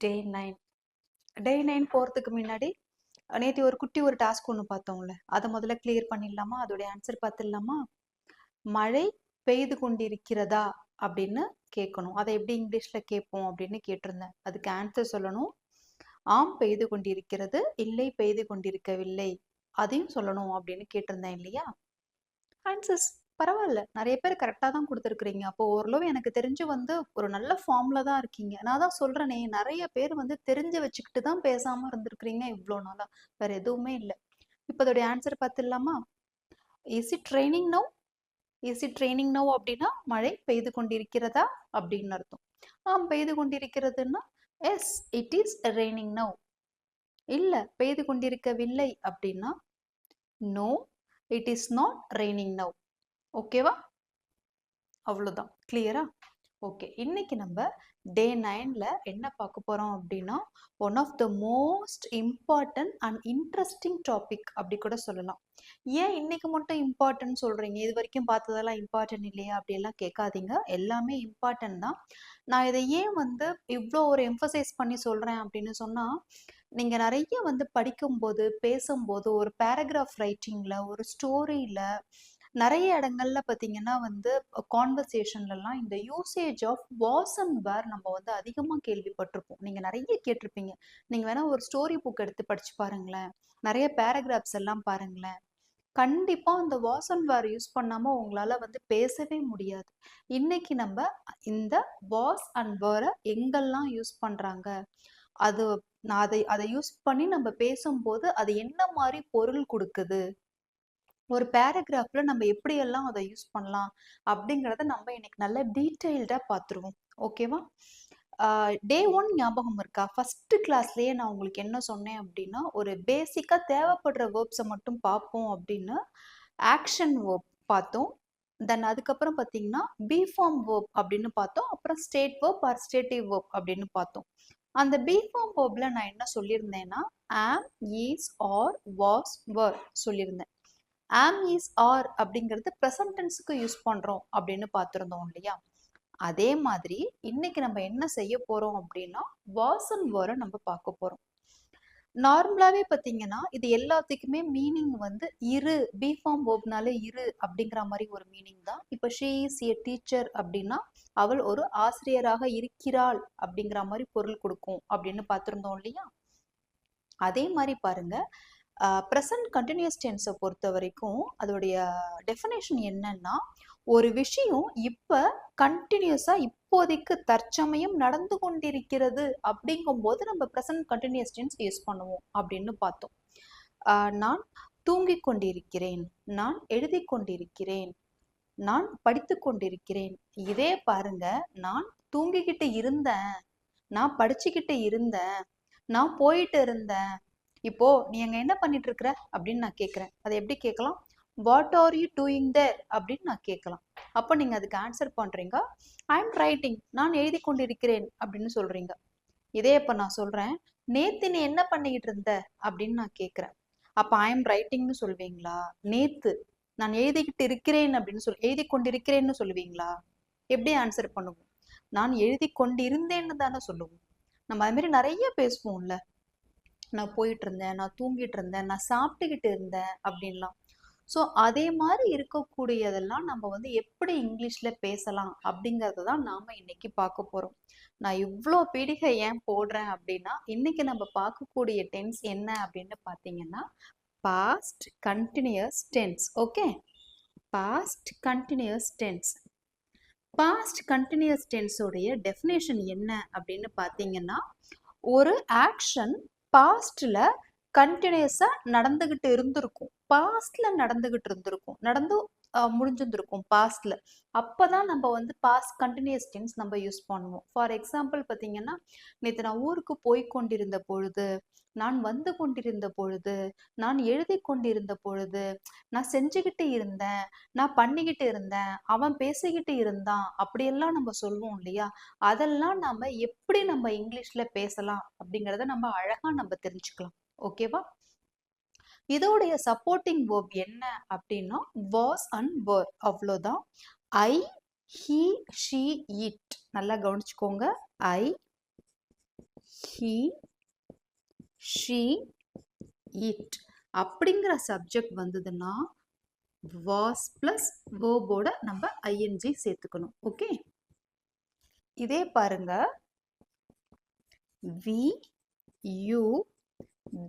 டே 9 டே 9 போகிறதுக்கு முன்னாடி நேற்று ஒரு டாஸ்க் ஒன்று பார்த்தோம்ல, அதை முதல்ல கிளியர் பண்ணிடலாமா? அதோடைய ஆன்சர் பார்த்துடலாமா? மழை பெய்து கொண்டிருக்கிறதா அப்படின்னு கேட்கணும். அதை எப்படி இங்கிலீஷில் கேட்போம் அப்படின்னு கேட்டிருந்தேன். அதுக்கு ஆன்சர் சொல்லணும். ஆம் பெய்து கொண்டிருக்கிறது, இல்லை பெய்து கொண்டிருக்கவில்லை, அதையும் சொல்லணும் அப்படின்னு கேட்டிருந்தேன் இல்லையா? ஆன்சர்ஸ் பரவாயில்ல, நிறைய பேர் கரெக்டாக தான் கொடுத்துருக்குறீங்க. அப்போ ஓரளவு எனக்கு தெரிஞ்சு ஒரு நல்ல ஃபார்ம்ல தான் இருக்கீங்க. நான் தான் சொல்றேனே, நிறைய பேர் தெரிஞ்சு வச்சுக்கிட்டு தான் பேசாம இருந்திருக்கிறீங்க இவ்வளோ நாளா. வேற எதுவுமே இல்லை. இப்போ அதோடைய ஆன்சர் பார்த்துடலாமா? இஸ் இட் ட்ரைனிங் நவ்? இஸ் இட் ட்ரைனிங் நவ் அப்படின்னா மழை பெய்து கொண்டிருக்கிறதா அப்படின்னு அர்த்தம். ஆம் பெய்து கொண்டிருக்கிறதுன்னா yes it is raining now. இல்ல பெய்து கொண்டிருக்கவில்லை அப்படின்னா no it is not raining now. ஓகேவா? அவ்வளோதான். கிளியரா? ஓகே, இன்னைக்கு நம்ம டே 9ல என்ன பார்க்க போறோம் அப்படின்னா, one of the most important and interesting topic அப்படி கூட சொல்லலாம். ஏன் இன்னைக்கு மட்டும் இம்பார்ட்டன்ட் சொல்றீங்க? இது வரைக்கும் பார்த்ததெல்லாம் இம்பார்ட்டன்ட் இல்லையா? அப்படியெல்லாம் கேட்காதீங்க. எல்லாமே இம்பார்ட்டன்ட் தான். நான் இதை ஏன் இவ்வளோ ஒரு எம்ஃபசைஸ் பண்ணி சொல்றேன் அப்படின்னு சொன்னா, நீங்க நிறைய படிக்கும்போது, பேசும்போது, ஒரு பேராகிராஃப் ரைட்டிங்ல, ஒரு ஸ்டோரியில, நிறைய இடங்கள்ல பார்த்தீங்கன்னா கான்வர்சேஷன்லலாம் இந்த usage of was and where நம்ம அதிகமாக கேள்விப்பட்டிருப்போம். நீங்கள் நிறைய கேட்டிருப்பீங்க. நீங்கள் வேணா ஒரு ஸ்டோரி புக் எடுத்து படிச்சு பாருங்களேன், நிறைய பேராகிராஃப்ஸ் எல்லாம் பாருங்களேன். கண்டிப்பா அந்த வாஸ் அண்ட் வேர் யூஸ் பண்ணாம உங்களால பேசவே முடியாது. இன்னைக்கு நம்ம இந்த வாஸ் அண்ட் வேரை எங்கெல்லாம் யூஸ் பண்றாங்க, அது அதை யூஸ் பண்ணி நம்ம பேசும்போது அது என்ன மாதிரி பொருள் கொடுக்குது, ஒரு பேராகிராஃப்ல நம்ம எப்படியெல்லாம் அதை யூஸ் பண்ணலாம் அப்படிங்கிறத நம்ம இன்னைக்கு நல்ல டீட்டெயில்டாக பார்த்துருவோம். ஓகேவா? டே 1 ஞாபகம் இருக்கா? ஃபர்ஸ்ட் கிளாஸ்லேயே நான் உங்களுக்கு என்ன சொன்னேன் அப்படின்னா, ஒரு பேசிக்காக தேவைப்படுற வேர்ப்ஸை மட்டும் பார்ப்போம் அப்படின்னு ஆக்ஷன் வேர்ப் பார்த்தோம். தென் அதுக்கப்புறம் பார்த்தீங்கன்னா பி ஃபார்ம் வேர்ப் அப்படின்னு பார்த்தோம். அப்புறம் ஸ்டேட் வேர்ப் ஆர் ஸ்டேட்டிவ் வேர்ப் அப்படின்னு பார்த்தோம். அந்த பி ஃபார்ம் வேர்ப்ல நான் என்ன சொல்லியிருந்தேன்னா, ஆம், இஸ், ஆர், வாஸ், வர் சொல்லியிருந்தேன். ஆம், இஸ், ஆர் அப்படிங்கிறது ப்ரெசன்ட் டென்ஸுக்கு யூஸ் பண்றோம் அப்படின்னு பார்த்துருந்தோம் இல்லையா? அதே மாதிரி இன்னைக்கு நம்ம என்ன செய்ய போறோம் அப்படின்னா வாஸ் அண்ட் வேரை நம்ம பார்க்க போறோம். நார்மலாவே பார்த்தீங்கன்னா இது எல்லாத்துக்குமே மீனிங் இரு, பி ஃபார்ம் வேர்ப்னாலே இரு அப்படிங்கிற மாதிரி ஒரு மீனிங் தான். இப்போ ஷீ இஸ் எ டீச்சர் அப்படின்னா அவள் ஒரு ஆசிரியராக இருக்கிறாள் அப்படிங்கிற மாதிரி பொருள் கொடுக்கும் அப்படின்னு பார்த்துருந்தோம் இல்லையா? அதே மாதிரி பாருங்க, ப்ரெசன்ட் கண்டினியூஸ் டென்ஸை பொறுத்த வரைக்கும் அதோடைய டெஃபினேஷன் என்னன்னா, ஒரு விஷயம் இப்ப கண்டினியூஸா இப்போதைக்கு தற்சமயம் நடந்து கொண்டிருக்கிறது அப்படிங்கும்போது நம்ம ப்ரெசன்ட் கண்டினியூஸ் டென்ஸ் யூஸ் பண்ணுவோம் அப்படின்னு பார்த்தோம். நான் தூங்கிக் கொண்டிருக்கிறேன், நான் எழுதி கொண்டிருக்கிறேன், நான் படித்து கொண்டிருக்கிறேன். இதே பாருங்க, நான் தூங்கிக்கிட்டு இருந்தேன், நான் படிச்சுக்கிட்டு இருந்தேன், நான் போயிட்டு இருந்தேன். இப்போ நீ அங்க என்ன பண்ணிட்டு இருக்கிற அப்படின்னு நான் கேட்கிறேன். அதை எப்படி கேட்கலாம்? வாட் ஆர் யூ டூயிங் தேர் அப்படின்னு நான் கேட்கலாம். அப்போ நீங்க அதுக்கு ஆன்சர் பண்றீங்க, ஐ எம் ரைட்டிங், நான் எழுதி கொண்டிருக்கிறேன் அப்படின்னு சொல்றீங்க. இதே இப்ப நான் சொல்றேன், நேத்து நீ என்ன பண்ணிக்கிட்டு இருந்த அப்படின்னு நான் கேட்கிறேன். அப்ப ஐ எம் ரைட்டிங்னு சொல்வீங்களா? நேத்து நான் எழுதிக்கிட்டு இருக்கிறேன் அப்படின்னு எழுதி கொண்டிருக்கிறேன்னு சொல்லுவீங்களா? எப்படி ஆன்சர் பண்ணுவோம்? நான் எழுதி கொண்டிருந்தேன்னு தானே சொல்லுவோம். நம்ம அது மாதிரி நிறைய பேசுவோம்ல, நான் போயிட்டு இருந்தேன், நான் தூங்கிட்டு இருந்தேன், நான் சாப்பிட்டுக்கிட்டு இருந்தேன் அப்படின்லாம். ஸோ அதே மாதிரி இருக்கக்கூடியதெல்லாம் நம்ம எப்படி இங்கிலீஷில் பேசலாம் அப்படிங்கிறத தான் நாம் இன்னைக்கு பார்க்க போகிறோம். நான் இவ்வளோ பீடிகை ஏன் போடுறேன் அப்படின்னா, இன்னைக்கு நம்ம பார்க்கக்கூடிய டென்ஸ் என்ன அப்படின்னு பார்த்தீங்கன்னா past continuous tense. Okay, past continuous tense. Past continuous டென்ஸோடைய டெஃபினேஷன் என்ன அப்படின்னு பார்த்தீங்கன்னா, ஒரு ஆக்ஷன் பாஸ்ட்ல கண்டினியூஸா நடந்துகிட்டு இருந்திருக்கும், பாஸ்ட்ல நடந்துகிட்டு இருந்திருக்கும், முடிஞ்சிருந்திருக்கும் பாஸ்ட்ல. அப்பதான் நம்ம பாஸ்ட் கண்டினியூஸ் டென்ஸ் நம்ம யூஸ் பண்ணுவோம். ஃபார் எக்ஸாம்பிள் பார்த்தீங்கன்னா, நேற்று நான் ஊருக்கு போய் கொண்டிருந்த பொழுது, நான் வந்து கொண்டிருந்த பொழுது, நான் எழுதி கொண்டிருந்த பொழுது, நான் செஞ்சுக்கிட்டு இருந்தேன், நான் பண்ணிக்கிட்டு இருந்தேன், அவன் பேசிக்கிட்டு இருந்தான், அப்படியெல்லாம் நம்ம சொல்லுவோம் இல்லையா? அதெல்லாம் எப்படி நம்ம இங்கிலீஷ்ல பேசலாம் அப்படிங்கிறத நம்ம அழகா நம்ம தெரிஞ்சுக்கலாம். ஓகேவா? இதோடைய சப்போர்ட்டிங் வேர்ப் என்ன அப்படின்னா வாஸ் அண்ட் வர், அவ்வளோதான். ஐ, ஹி, ஷி, இட். நல்லா கவனிச்சுக்கோங்க. ஐ, he, she, it அப்படிங்கிற சப்ஜெக்ட் வந்ததுன்னா was plus verb-ஓட நம்ம ing சேர்த்துக்கணும். ஓகே, இதே பாருங்க, we, you,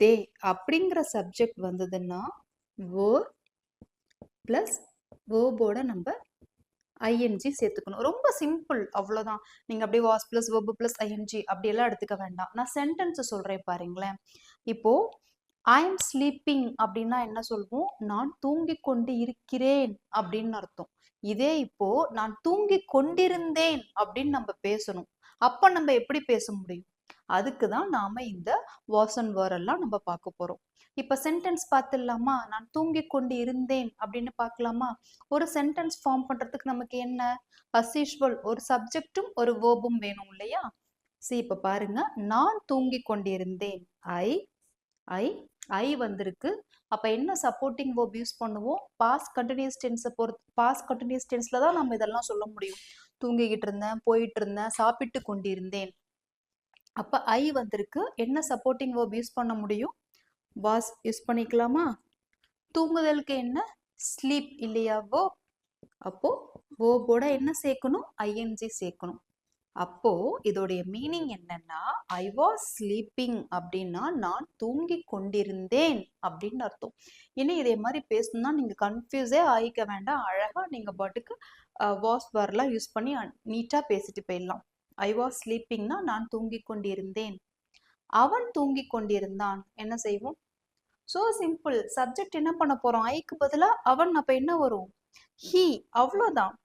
they அப்படிங்கிற சப்ஜெக்ட் வந்ததுன்னா were plus verb-ஓட நம்ம ing சேர்த்துக்கணும். ரொம்ப சிம்பிள், அவ்வளோதான். நீங்க அப்படியே was plus verb plus ing அப்படியெல்லாம் எடுத்துக்க வேண்டாம். நான் சென்டென்ஸ் சொல்றேன் பாருங்களேன். இப்போ ஐ எம் ஸ்லீப்பிங் அப்படின்னா என்ன சொல்வோம்? நான் தூங்கிக் கொண்டு இருக்கிறேன் அப்படின்னு அர்த்தம். இதே இப்போ நான் தூங்கிக் கொண்டிருந்தேன் அப்படின்னு நம்ம பேசணும். அப்ப நம்ம எப்படி பேச முடியும்? அதுக்கு தான் நாம இந்த வாஸ் அண்ட் வேர் எல்லாம் நம்ம பார்க்க போறோம். இப்ப சென்டென்ஸ் பார்த்துடலாமா? நான் தூங்கிக் கொண்டு இருந்தேன் அப்படின்னு பார்க்கலாமா? ஒரு சென்டென்ஸ் ஃபார்ம் பண்றதுக்கு நமக்கு என்ன, அஸ் யூஷுவல் ஒரு சப்ஜெக்டும் ஒரு வேர்பும் வேணும் இல்லையா? சரி, இப்ப பாருங்க, நான் தூங்கிக் கொண்டிருந்தேன். ஐ வந்திருக்கு. அப்ப என்ன சப்போர்ட்டிங் வேர்ப் யூஸ் பண்ணுவோம்? பாஸ்ட் கண்டினியூஸ் டென்ஸை பொறுத்து, பாஸ்ட் கண்டினியூஸ் டென்ஸ்ல தான் நம்ம இதெல்லாம் சொல்ல முடியும். தூங்கிக்கிட்டு இருந்தேன், போயிட்டு இருந்தேன், சாப்பிட்டு கொண்டிருந்தேன். அப்ப ஐ வந்திருக்கு. என்ன சப்போர்ட்டிங் வேர்ப் யூஸ் பண்ண முடியும்? வாஸ் யூஸ் பண்ணிக்கலாமா? தூங்குதலுக்கு என்ன? ஸ்லீப் இல்லையா வேர்ப்? அப்போ வேர்போட என்ன சேர்க்கணும்? ஐஎன்ஜி சேர்க்கணும். அப்போ இதோடைய மீனிங் என்னன்னா, ஐ வாஸ் ஸ்லீப்பிங் அப்படின்னா நான் தூங்கி கொண்டிருந்தேன் அப்படின்னு அர்த்தம். இனி இதே மாதிரி பேசணும்னா நீங்க கன்ஃபியூஸே ஆயிக்க வேண்டாம். அழகா நீங்க பாட்டுக்கு வாஸ் வரலாம் யூஸ் பண்ணி நீட்டா பேசிட்டு போயிடலாம். ஐ வாஸ் ஸ்லீப்பிங்னா நான் தூங்கி கொண்டிருந்தேன். அவன் தூங்கி கொண்டிருந்தான். என்ன செய்வோம்? So simple. சப்ஜெக்ட் என்ன பண்ண போறோம்? ஐக்கு பதிலா அவன், அப்ப என்ன வரும்? ஹி. அவ்வளவுதான்.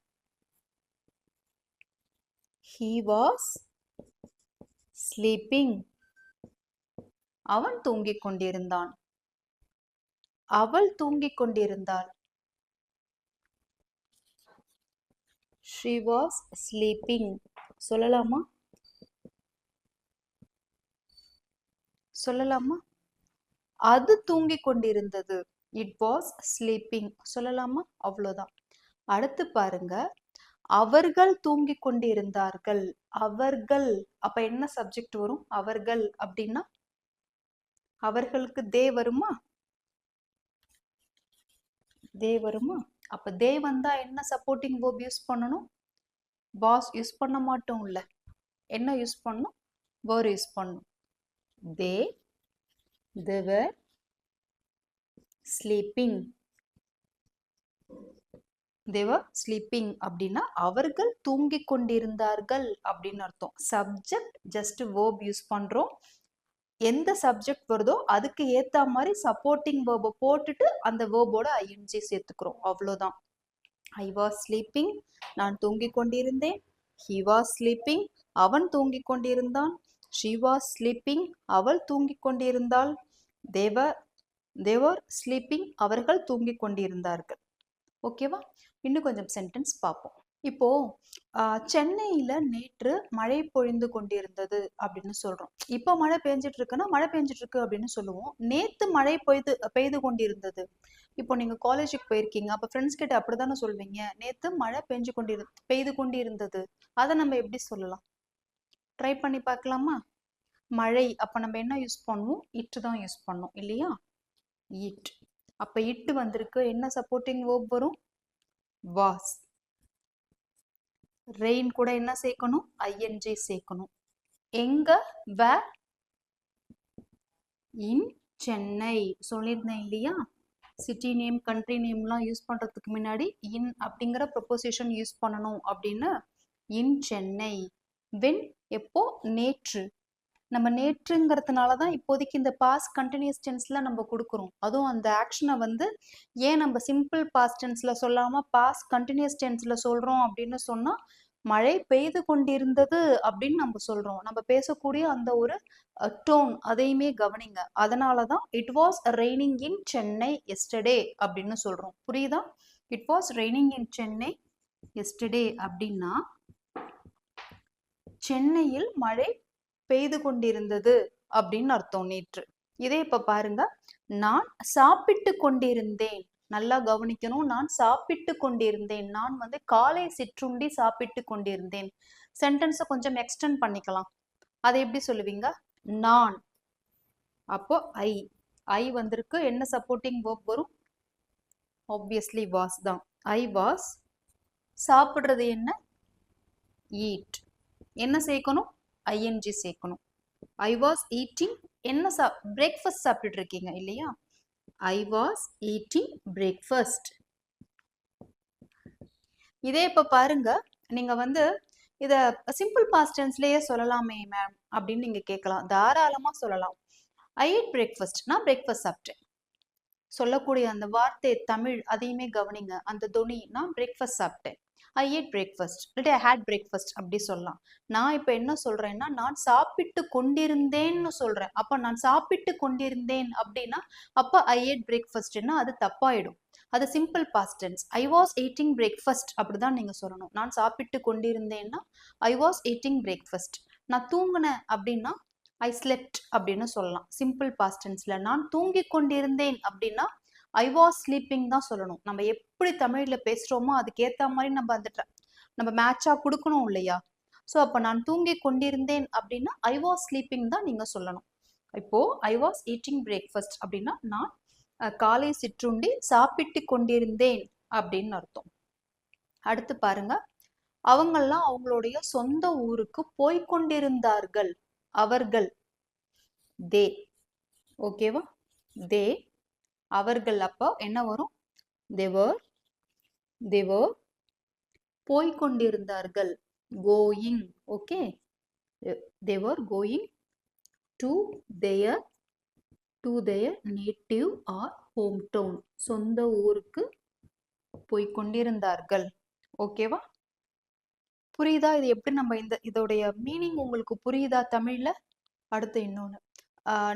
He was sleeping. அவன் தூங்கிக் கொண்டிருந்தான். அவள் தூங்கிக் கொண்டிருந்தாள். She was sleeping. சொல்லலாமா? சொல்லலாமா? அது தூங்கிக் கொண்டிருந்தது. It was sleeping. சொல்லலாமா? அவ்வளவுதான். அடுத்து பாருங்க, அவர்கள் தூங்கிக் கொண்டிருந்தார்கள். அவர்கள், அப்ப என்ன சப்ஜெக்ட் வரும்? அவர்கள் அப்படின்னா அவர்களுக்கு தே வருமா? தே வருமா? அப்ப தே வந்தா என்ன சப்போர்ட்டிங் வேர்ப் யூஸ் பண்ணணும்? வாஸ் யூஸ் பண்ண மாட்டோம்ல. என்ன யூஸ் பண்ணணும்? வேர் யூஸ் பண்ணணும். they were sleeping. they were sleeping அப்படின்னா அவர்கள் தூங்கிக் கொண்டிருந்தார்கள் அப்படின்னு அர்த்தம். சப்ஜெக்ட் ஜஸ்ட் வேர்ப் யூஸ் பண்றோம். எந்த சப்ஜெக்ட் வருதோ அதுக்கு ஏத்த மாதிரி சப்போர்ட்டிங் வேர்பை போட்டுட்டு அந்த வேர்போட ஐஎன்ஜி சேர்த்துக்கிறோம். அவ்வளவுதான். ஐ வாஸ் ஸ்லீப்பிங், நான் தூங்கிக் கொண்டிருந்தேன். ஹி வாஸ் ஸ்லீப்பிங், அவன் தூங்கிக் கொண்டிருந்தான். ஷி வாஸ் ஸ்லீப்பிங், அவள் தூங்கிக் கொண்டிருந்தாள். தேவர் ஸ்லீப்பிங், அவர்கள் தூங்கிக் கொண்டிருந்தார்கள். ஓகேவா? இன்னும் கொஞ்சம் சென்டென்ஸ் பார்ப்போம். இப்போ சென்னையில நேற்று மழை பொழிந்து கொண்டிருந்தது அப்படின்னு சொல்றோம். இப்போ மழை பெஞ்சிட்டு இருக்குன்னா மழை பெஞ்சிட்டு இருக்கு அப்படின்னு சொல்லுவோம். நேத்து மழை பெய்து கொண்டிருந்தது. இப்போ நீங்க காலேஜுக்கு போயிருக்கீங்க, அப்ப ஃப்ரெண்ட்ஸ் கிட்ட அப்படித்தானே சொல்வீங்க, நேத்து மழை பெய்து கொண்டிருந்தது. அதை நம்ம எப்படி சொல்லலாம்? ட்ரை பண்ணி பார்க்கலாமா? மழை, அப்ப நம்ம என்ன யூஸ் பண்ணுவோம்? இட்டு தான் யூஸ் பண்ணோம் இல்லையா? இட். அப்ப இட்டு வந்திருக்கு. என்ன சப்போர்ட்டிங் வேர்ப் வரும்? வாஸ். ரெயின் கூட என்ன சேர்க்கணும்? ஐஎன்ஜி சேர்க்கணும். எங்க? வேர்? இன் சென்னை. சொல்லியிருந்தேன் இல்லையா? சிட்டி நேம், கண்ட்ரி நேம்லாம் யூஸ் பண்றதுக்கு முன்னாடி இன் அப்படிங்கிற ப்ரொபோசிஷன் யூஸ் பண்ணணும் அப்படின்னு. இன் சென்னை. வென், எப்போ? நேற்று. நம்ம நேற்றுங்கிறதுனாலதான் இப்போதைக்கு இந்த பாஸ்ட் கண்டினியூஸ் டென்ஸ்ல நம்ம கொடுக்குறோம். அதுவும் அந்த ஆக்ஷனை வந்து ஏன் நம்ம சிம்பிள் பாஸ்ட் டென்ஸ்ல சொல்லாம பாஸ்ட் கண்டினியூஸ் டென்ஸ்ல சொல்றோம் அப்படின்னு சொன்னா, மழை பெய்து கொண்டிருந்தது அப்படின்னு நம்ம சொல்றோம். நம்ம பேசக்கூடிய அந்த ஒரு டோன், அதையுமே கவனிங்க. அதனாலதான் it was raining in Chennai yesterday அப்படின்னு சொல்றோம். புரியுதா? It was raining in Chennai yesterday அப்படின்னா சென்னையில் மழை பெய்து கொண்டிருந்தது அப்படின்னு அர்த்தம் நேற்று. இதே இப்ப பாருங்க, நான் சாப்பிட்டு கொண்டிருந்தேன். நல்லா கவனிக்கணும். நான் சாப்பிட்டு கொண்டிருந்தேன். நான் வந்து காலை சிற்றுண்டி சாப்பிட்டு கொண்டிருந்தேன். சென்டென்ஸை கொஞ்சம் எக்ஸ்டெண்ட் பண்ணிக்கலாம். அதை எப்படி சொல்லுவீங்க? நான், அப்போ ஐ வந்திருக்கு. என்ன சப்போர்ட்டிங் verb வரும்? ஆப்வியஸ்லி வாஸ் தான். I was. சாப்பிடுறது என்ன? ஈட். என்ன சேர்க்கணும்? ஐஎன்ஜி சேர்க்கணும். ஐ வாஸ் ஈட்டிங் என்ன பிரேக்ஃபாஸ்ட் சாப்பிட்டுட்டு இருக்கீங்க இல்லையா? ஐ வாஸ் ஈட்டிங் பிரேக்ஃபாஸ்ட். இதே இப்ப பாருங்க, நீங்க வந்து இத சிம்பிள் பாஸ்ட் டென்ஸ்லயே சொல்லலாமே மேம் அப்படின்னு நீங்க கேட்கலாம். தாராளமா சொல்லலாம். I eat breakfast. நான் பிரேக்ஃபாஸ்ட் சாப்பிட்டேன். சொல்லக்கூடிய அந்த வார்த்தை தமிழ் அதையுமே கவனிங்க. அந்த தொனி, நான் பிரேக்ஃபாஸ்ட் சாப்பிட்டேன். ஐ ஈட் பிரேக்ஃபாஸ்ட் இல்லாட்டி ஐ ஹேட் பிரேக்ஃபாஸ்ட் அப்படி சொல்லலாம். நான் இப்ப என்ன சொல்றேன்னா, நான் சாப்பிட்டு கொண்டிருந்தேன்னு சொல்றேன். அப்ப நான் சாப்பிட்டு கொண்டிருந்தேன் அப்படின்னா அப்ப ஐ ஈட் பிரேக்ஃபாஸ்ட்னா அது தப்பாயிடும். அது simple past tense. I was eating breakfast அப்படிதான் நீங்க சொல்லணும். நான் சாப்பிட்டு கொண்டிருந்தேன்னா ஐ வாஸ் ஈட்டிங் பிரேக்ஃபாஸ்ட். நான் தூங்குனேன் அப்படின்னா ஐ ஸ்லெப்ட் அப்படின்னு சொல்லலாம். சிம்பிள் பாஸ்ட் டென்ஸ்ல. நான் தூங்கிக் கொண்டிருந்தேன் அப்படின்னா ஐ வாஸ் ஸ்லீப்பிங் தான் சொல்லணும். நம்ம எப்படி தமிழ்ல பேசுறோமோ அதுக்கேத்த மாதிரி நம்ம மேட்சா கொடுக்கணும் இல்லையா? ஸோ அப்போ நான் தூங்கிக் கொண்டிருந்தேன் அப்படின்னா ஐ வாஸ் ஸ்லீப்பிங் தான் நீங்க சொல்லணும். இப்போ ஐ வாஸ் ஈட்டிங் பிரேக்ஃபாஸ்ட் அப்படின்னா நான் காலை சிற்றுண்டி சாப்பிட்டு கொண்டிருந்தேன் அப்படின்னு அர்த்தம். அடுத்து பாருங்க, அவங்கெல்லாம் அவங்களுடைய சொந்த ஊருக்கு போய்கொண்டிருந்தார்கள். அவர்கள், தே. ஓகேவா? தே, அவர்கள். அப்போ என்ன வரும்? தேவர் போய்கொண்டிருந்தார்கள். Going. Okay, they were going to their native or home town. சொந்த ஊருக்கு போய்கொண்டிருந்தார்கள். ஓகேவா? புரியுதா? இது எப்படி நம்ம இதோடைய மீனிங் உங்களுக்கு புரியுதா தமிழ்ல? அடுத்து இன்னொன்னு,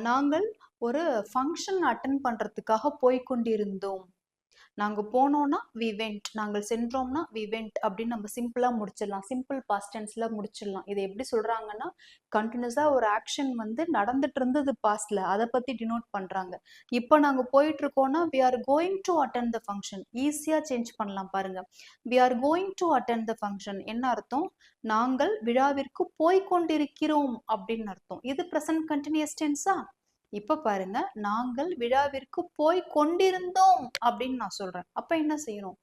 நாங்கள் ஒரு ஃபங்க்ஷன் அட்டென்ட் பண்றதுக்காக போய்கொண்டிருந்தோம். நாங்க போனோம்னா வி வெண்ட், நாங்கள் சென்றோம்னா வி வெண்ட் அப்படின்னு நம்ம சிம்பிளா முடிச்சிடலாம். சிம்பிள் பாஸ்ட் டென்ஸ்ல முடிச்சிடலாம். இதை எப்படி சொல்றாங்கன்னா, கண்டினியூஸா ஒரு ஆக்ஷன் வந்து நடந்துட்டு இருந்தது பாஸ்ட்ல, அதை பத்தி டினோட் பண்றாங்க. இப்போ நாங்க போயிட்டு இருக்கோம்னா we are going to attend the function. ஈஸியா சேஞ்ச் பண்ணலாம் பாருங்க. We are going to attend the function என்ன அர்த்தம்? நாங்கள் விழாவிற்கு போய்கொண்டிருக்கிறோம் அப்படின்னு அர்த்தம். இது பிரசன்ட் கண்டினியூஸ் டென்ஸா? இப்ப பாருங்க, நாங்கள் விழாவிற்கு போய் கொண்டிருந்தோம் அப்படின்னு நான் சொல்றேன். அப்ப என்ன செய்யணும்?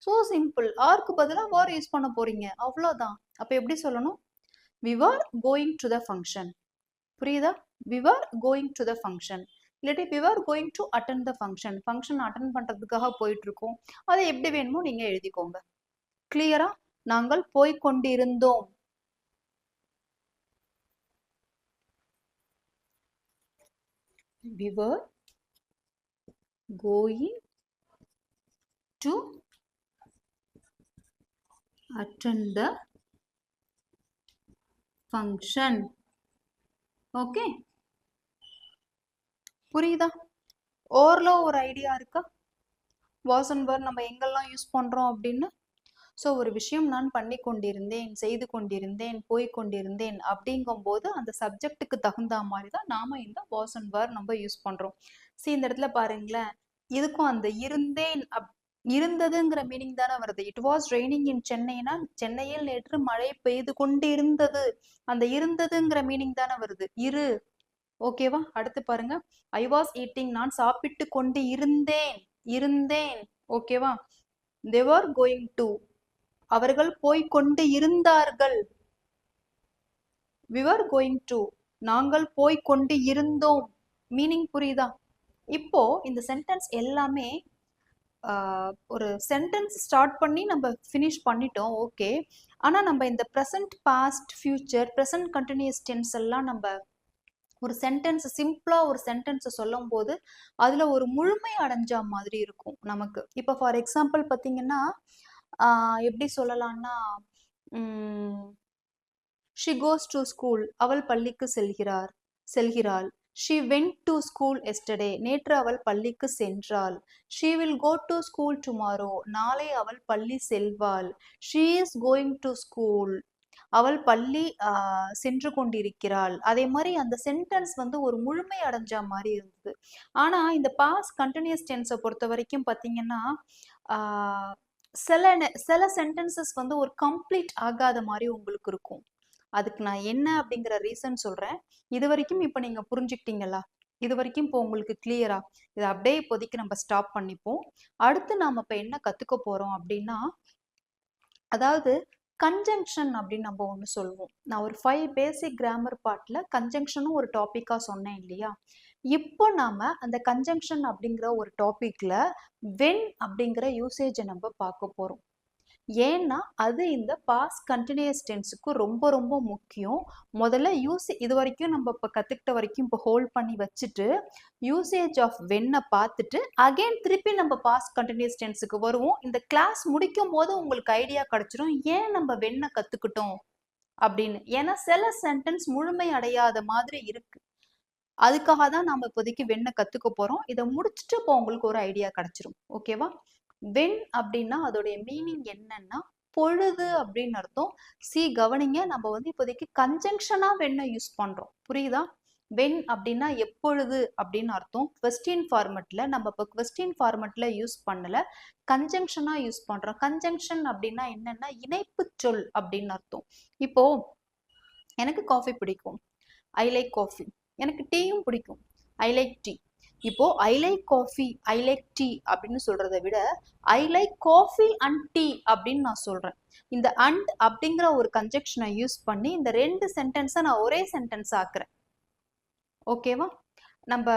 So simple. ஆர்க்கு பதிலா வர் யூஸ் பண்ண போறீங்க, அவ்வளவுதான். அப்ப எப்படி சொல்லணும்? we were going to the function. புரியுதா? we were going to the function. இல்லாட்டி we were going to attend the function. Function attend பண்றதுக்காக போயிட்டு இருக்கோம். அதை எப்படி வேணுமோ நீங்க எழுதிக்கோங்க. கிளியரா? நாங்கள் போய் கொண்டிருந்தோம். we were going to attend the function. Okay, புரியுதா? ஓர்ல ஒரு ஐடியா இருக்கா? வாஸ் அண்ட் வர் நம்ம எங்கெல்லாம் யூஸ் பண்றோம் அப்படின்னு. ஸோ ஒரு விஷயம் நான் பண்ணி கொண்டிருந்தேன், செய்து கொண்டிருந்தேன், போய் கொண்டிருந்தேன் அப்படிங்கும் போது அந்த சப்ஜெக்டுக்கு தகுந்த மாதிரி தான் நாம இந்த வாஸ் அண்ட் வர் நம்ம யூஸ் பண்றோம். சரி, இந்த இடத்துல பாருங்களேன், இதுக்கும் அந்த இருந்தேன் இருந்ததுங்கிற மீனிங் தானே வருது. இட் வாஸ் ரெய்னிங் இன் சென்னைனா சென்னையில் நேற்று மழை பெய்து கொண்டிருந்தது. அந்த இருந்ததுங்கிற மீனிங் தானே வருது. இரு. ஓகேவா? அடுத்து பாருங்க, ஐ வாஸ் ஈட்டிங், நான் சாப்பிட்டு கொண்டு இருந்தேன். ஓகேவா? they were going to, அவர்கள் போய் கொண்டு இருந்தார்கள். we were going to, நாங்கள் போய் கொண்டு இருந்தோம். மீனிங் புரியுதா? இப்போ இந்த சென்டென்ஸ் எல்லாமே ஒரு சென்டென்ஸ் ஸ்டார்ட் பண்ணி நம்ம ஃபினிஷ் பண்ணிட்டோம். ஓகே, ஆனா நம்ம இந்த present, past, future, present continuous tense எல்லாம் நம்ம ஒரு சென்டென்ஸ் சிம்பிளா ஒரு சென்டென்ஸ் சொல்லும் போது அதுல ஒரு முழுமை அடைஞ்ச மாதிரி இருக்கும் நமக்கு. இப்போ ஃபார் எக்ஸாம்பிள் பார்த்தீங்கன்னா, எப்படி சொல்லலாம்னா, she goes to school, அவள் பள்ளிக்கு செல்கிறாள். she went to school yesterday, நேற்று அவள் பள்ளிக்கு சென்றாள். she will go to school tomorrow, நாளை அவள் பள்ளி செல்வாள். she is going to school, அவள் பள்ளி சென்று கொண்டிருக்கிறாள். அதே மாதிரி அந்த சென்டென்ஸ் வந்து ஒரு முழுமை அடைஞ்ச மாதிரி இருந்தது. ஆனா இந்த பாஸ்ட் கண்டினியூஸ் டென்ஸை பொறுத்த வரைக்கும் பார்த்தீங்கன்னா, சில சென்டென்சஸ் வந்து ஒரு கம்ப்ளீட் ஆகாத மாதிரி உங்களுக்கு இருக்கும். அதுக்கு நான் என்ன அப்படிங்கிற ரீசன் சொல்றேன். இது வரைக்கும் இப்ப நீங்க புரிஞ்சுக்கிட்டீங்களா? இது வரைக்கும் இப்போ உங்களுக்கு கிளியரா? இத அப்படியே இப்போதைக்கு நம்ம ஸ்டாப் பண்ணிப்போம். அடுத்து நாம இப்ப என்ன கத்துக்க போறோம் அப்படின்னா, அதாவது கன்ஜங்ஷன் அப்படின்னு நம்ம ஒண்ணு சொல்லுவோம். நான் ஒரு 5 பேசிக் கிராமர் பார்ட்ல கன்ஜங்ஷனும் ஒரு டாபிக்கா சொன்னேன் இல்லையா? இப்போ நாம அந்த கன்ஜங்ஷன் அப்படிங்கிற ஒரு டாபிக்ல வென் அப்படிங்கிற யூசேஜை நம்ம பார்க்க போறோம். ஏன்னா அது இந்த பாஸ்ட் கண்டினியூஸ் டென்ஸுக்கு ரொம்ப ரொம்ப முக்கியம். முதல்ல இது வரைக்கும் நம்ம இப்போ கத்துக்கிட்ட வரைக்கும் இப்போ ஹோல்ட் பண்ணி வச்சுட்டு யூசேஜ் ஆஃப் வென்னை பார்த்துட்டு அகைன் திருப்பி நம்ம பாஸ்ட் கண்டினியூஸ் டென்ஸுக்கு வருவோம். இந்த கிளாஸ் முடிக்கும் போது உங்களுக்கு ஐடியா கிடைச்சிரும் ஏன் நம்ம வென்னை கத்துக்கிட்டோம் அப்படின்னு. ஏன்னா சில சென்டென்ஸ் முழுமை அடையாத மாதிரி இருக்கு. அதுக்காக தான் நம்ம இப்போதைக்கு வென்னை கத்துக்க போறோம். இதை முடிச்சுட்டு இப்போ உங்களுக்கு ஒரு ஐடியா கிடைச்சிரும். ஓகேவா? வென் அப்படின்னா அதோடைய மீனிங் என்னன்னா பொழுது அப்படின்னு அர்த்தம். கவனிங்க, நம்ம வந்து இப்போதைக்கு கன்ஜங்ஷனா வென்னை யூஸ் பண்றோம். புரியுதா? வென் அப்படின்னா எப்பொழுது அப்படின்னு அர்த்தம். கொஸ்டின் ஃபார்மெட்ல நம்ம இப்போ கொஸ்டின் ஃபார்மெட்ல யூஸ் பண்ணல, கன்ஜங்ஷனா யூஸ் பண்றோம். கன்ஜங்ஷன் அப்படின்னா என்னன்னா இணைப்பு சொல் அப்படின்னு அர்த்தம். இப்போ எனக்கு காஃபி பிடிக்கும், ஐ லைக் காஃபி. எனக்கு டீயும் பிடிக்கும், ஐ லைக் டீ. இப்போ I like coffee, I like tea அப்படின்னு சொல்றதை விட I like coffee and tea அப்படின்னு நான் சொல்றேன். இந்த அண்ட் அப்படிங்கிற ஒரு கன்ஜெக்ஷனை யூஸ் பண்ணி இந்த ரெண்டு சென்டென்ஸை நான் ஒரே சென்டென்ஸ் ஆக்குறேன். ஓகேவா? நம்ம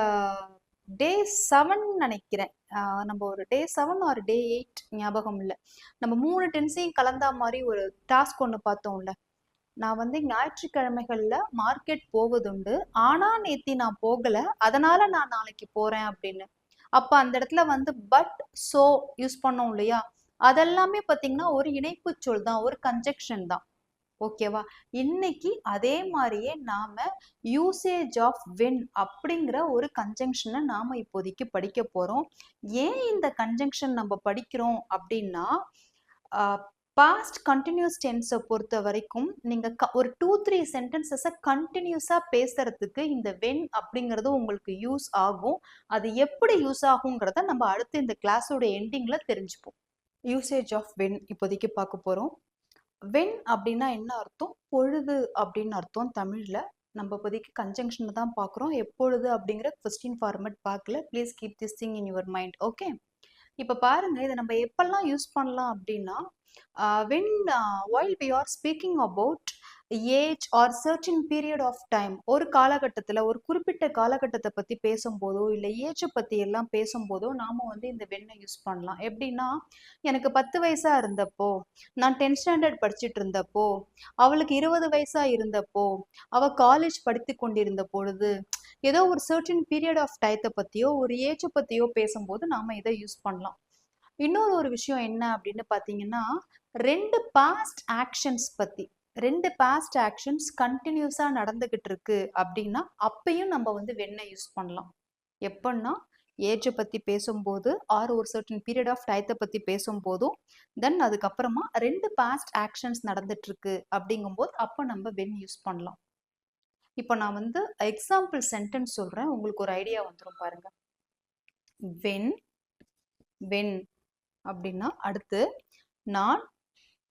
டே 7 நினைக்கிறேன். நம்ம ஒரு டே 7 ஆர் டே 8 ஞாபகம் இல்லை. நம்ம 3 டென்ஸையும் கலந்தா மாதிரி ஒரு டாஸ்க் ஒன்று பார்த்தோம்ல. நான் வந்து ஞாயிற்றுக்கிழமைகள்ல மார்க்கெட் போவதுண்டு, ஆனா நேத்தி நான் போகல, அதனால நான் நாளைக்கு போறேன் அப்படின்னு. அப்ப அந்த இடத்துல வந்து பட் சோ யூஸ் பண்ணோம் இல்லையா? அதெல்லாமே பாத்தீங்கன்னா ஒரு இணைப்பு சொல் தான், ஒரு கன்ஜெக்ஷன் தான். ஓகேவா? இன்னைக்கு அதே மாதிரியே நாம யூசேஜ் ஆஃப் வென் அப்படிங்கிற ஒரு கன்ஜங்ஷனை நாம இப்போதைக்கு படிக்க போறோம். ஏன் இந்த கன்ஜங்ஷன் நம்ம படிக்கிறோம் அப்படின்னா, பாஸ்ட் கண்டினியூஸ் டென்ஸை பொறுத்த வரைக்கும் நீங்க ஒரு 2-3 சென்டென்சஸை கண்டினியூஸா பேசுறதுக்கு இந்த வென் அப்படிங்கிறது உங்களுக்கு யூஸ் ஆகும். அது எப்படி யூஸ் ஆகுங்கிறத நம்ம அடுத்து இந்த கிளாஸோட எண்டிங்ல தெரிஞ்சுப்போம். யூசேஜ் ஆஃப் வென் இப்போதைக்கு பார்க்க போறோம். வென் அப்படின்னா என்ன அர்த்தம்? பொழுது அப்படின்னு அர்த்தம் தமிழ்ல. நம்ம இப்போதைக்கு கன்ஜங்ஷன் தான் பார்க்குறோம். எப்பொழுது அப்படிங்கிற கொஸ்டின் ஃபார்மேட் பார்க்கல. Please keep this thing in your mind. Okay, இப்போ பாருங்க, இதை நம்ம எப்பெல்லாம் யூஸ் பண்ணலாம் அப்படின்னா, when while we are speaking about age or certain period of time, ஒரு காலகட்டத்தில் ஒரு குறிப்பிட்ட காலகட்டத்தை பற்றி பேசும்போதோ இல்லை ஏஜை பற்றி எல்லாம் பேசும்போதோ நாம வந்து இந்த வென்னை யூஸ் பண்ணலாம். எப்படின்னா, எனக்கு 10 வயசா இருந்தப்போ, நான் 10th ஸ்டாண்டர்ட் படிச்சுட்டு இருந்தப்போ, அவளுக்கு 20 வயசா இருந்தப்போ, அவ காலேஜ் படித்து கொண்டிருந்த பொழுது, ஏதோ ஒரு சர்டன் பீரியட் ஆஃப் டயத்தை பற்றியோ ஒரு ஏஜை பற்றியோ பேசும்போது நாம இதை யூஸ் பண்ணலாம். இன்னொரு ஒரு விஷயம் என்ன அப்படின்னு பார்த்தீங்கன்னா, ரெண்டு பாஸ்ட் ஆக்ஷன்ஸ் கண்டினியூஸா நடந்துகிட்டு இருக்கு அப்படின்னா அப்பயும் நம்ம வந்து வென்னை யூஸ் பண்ணலாம். எப்பன்னா, ஏஜை பத்தி பேசும்போது ஆர் ஒரு சர்டன் பீரியட் ஆஃப் டயத்தை பத்தி பேசும்போதும், தென் அதுக்கப்புறமா ரெண்டு பாஸ்ட் ஆக்ஷன்ஸ் நடந்துட்டு இருக்கு அப்படிங்கும்போது அப்போ நம்ம வென் யூஸ் பண்ணலாம். இப்போ நான் வந்து எக்ஸாம்பிள் சென்டென்ஸ் சொல்றேன், உங்களுக்கு ஒரு ஐடியா வந்துடும் பாருங்க. வென் அப்படின்னா அடுத்து நான்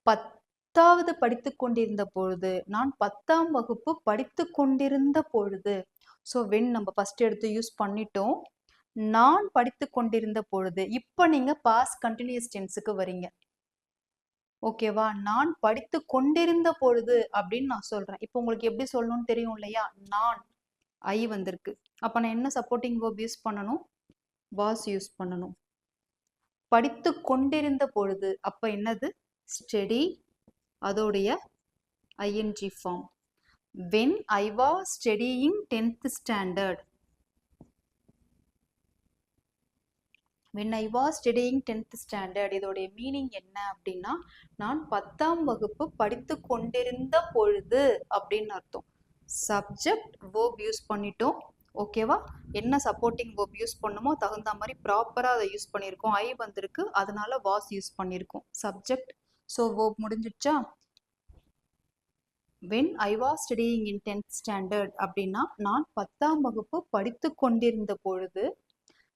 10வது படித்து கொண்டிருந்த பொழுது, நான் 10ஆம் வகுப்பு படித்து கொண்டிருந்த பொழுது. ஸோ வென் நம்ம ஃபர்ஸ்ட் எடுத்து யூஸ் பண்ணிட்டோம். நான் படித்து கொண்டிருந்த பொழுது. இப்போ நீங்க பாஸ்ட் கண்டினியூஸ் டென்ஸுக்கு வரீங்க. ஓகேவா? நான் படித்து கொண்டிருந்த பொழுது அப்படின்னு நான் சொல்றேன். இப்போ உங்களுக்கு எப்படி சொல்லணும்னு தெரியும் இல்லையா? நான் ஐ வந்திருக்கு. அப்ப நான் என்ன சப்போர்ட்டிங் வேர்ப் யூஸ் பண்ணணும்? வாஸ் யூஸ் பண்ணணும். படித்து கொண்டிருந்த பொழுது அப்ப என்னது? ஸ்டடி, அதோடைய ING form. when I was studying 10th standard. when I was studying 10th standard இதோடைய மீனிங் என்ன அப்படின்னா, நான் 10ஆம் வகுப்பு படித்து கொண்டிருந்த பொழுது அப்படின்னு அர்த்தம். சப்ஜெக்ட் வேர்ப் யூஸ் பண்ணிட்டோம். ஓகேவா? என்ன சப்போர்ட்டிங் வேர்ப் யூஸ் பண்ணுமோ தகுந்த மாதிரி ப்ராப்பராக அதை யூஸ் பண்ணியிருக்கோம். ஐ வந்திருக்கு, அதனால வாஸ் யூஸ் பண்ணியிருக்கோம். சப்ஜெக்ட், ஸோ வேர்ப் முடிஞ்சிடுச்சா? when I was studying in 10th standard அப்படின்னா, நான் 10ஆம் வகுப்பு படித்து கொண்டிருந்த பொழுது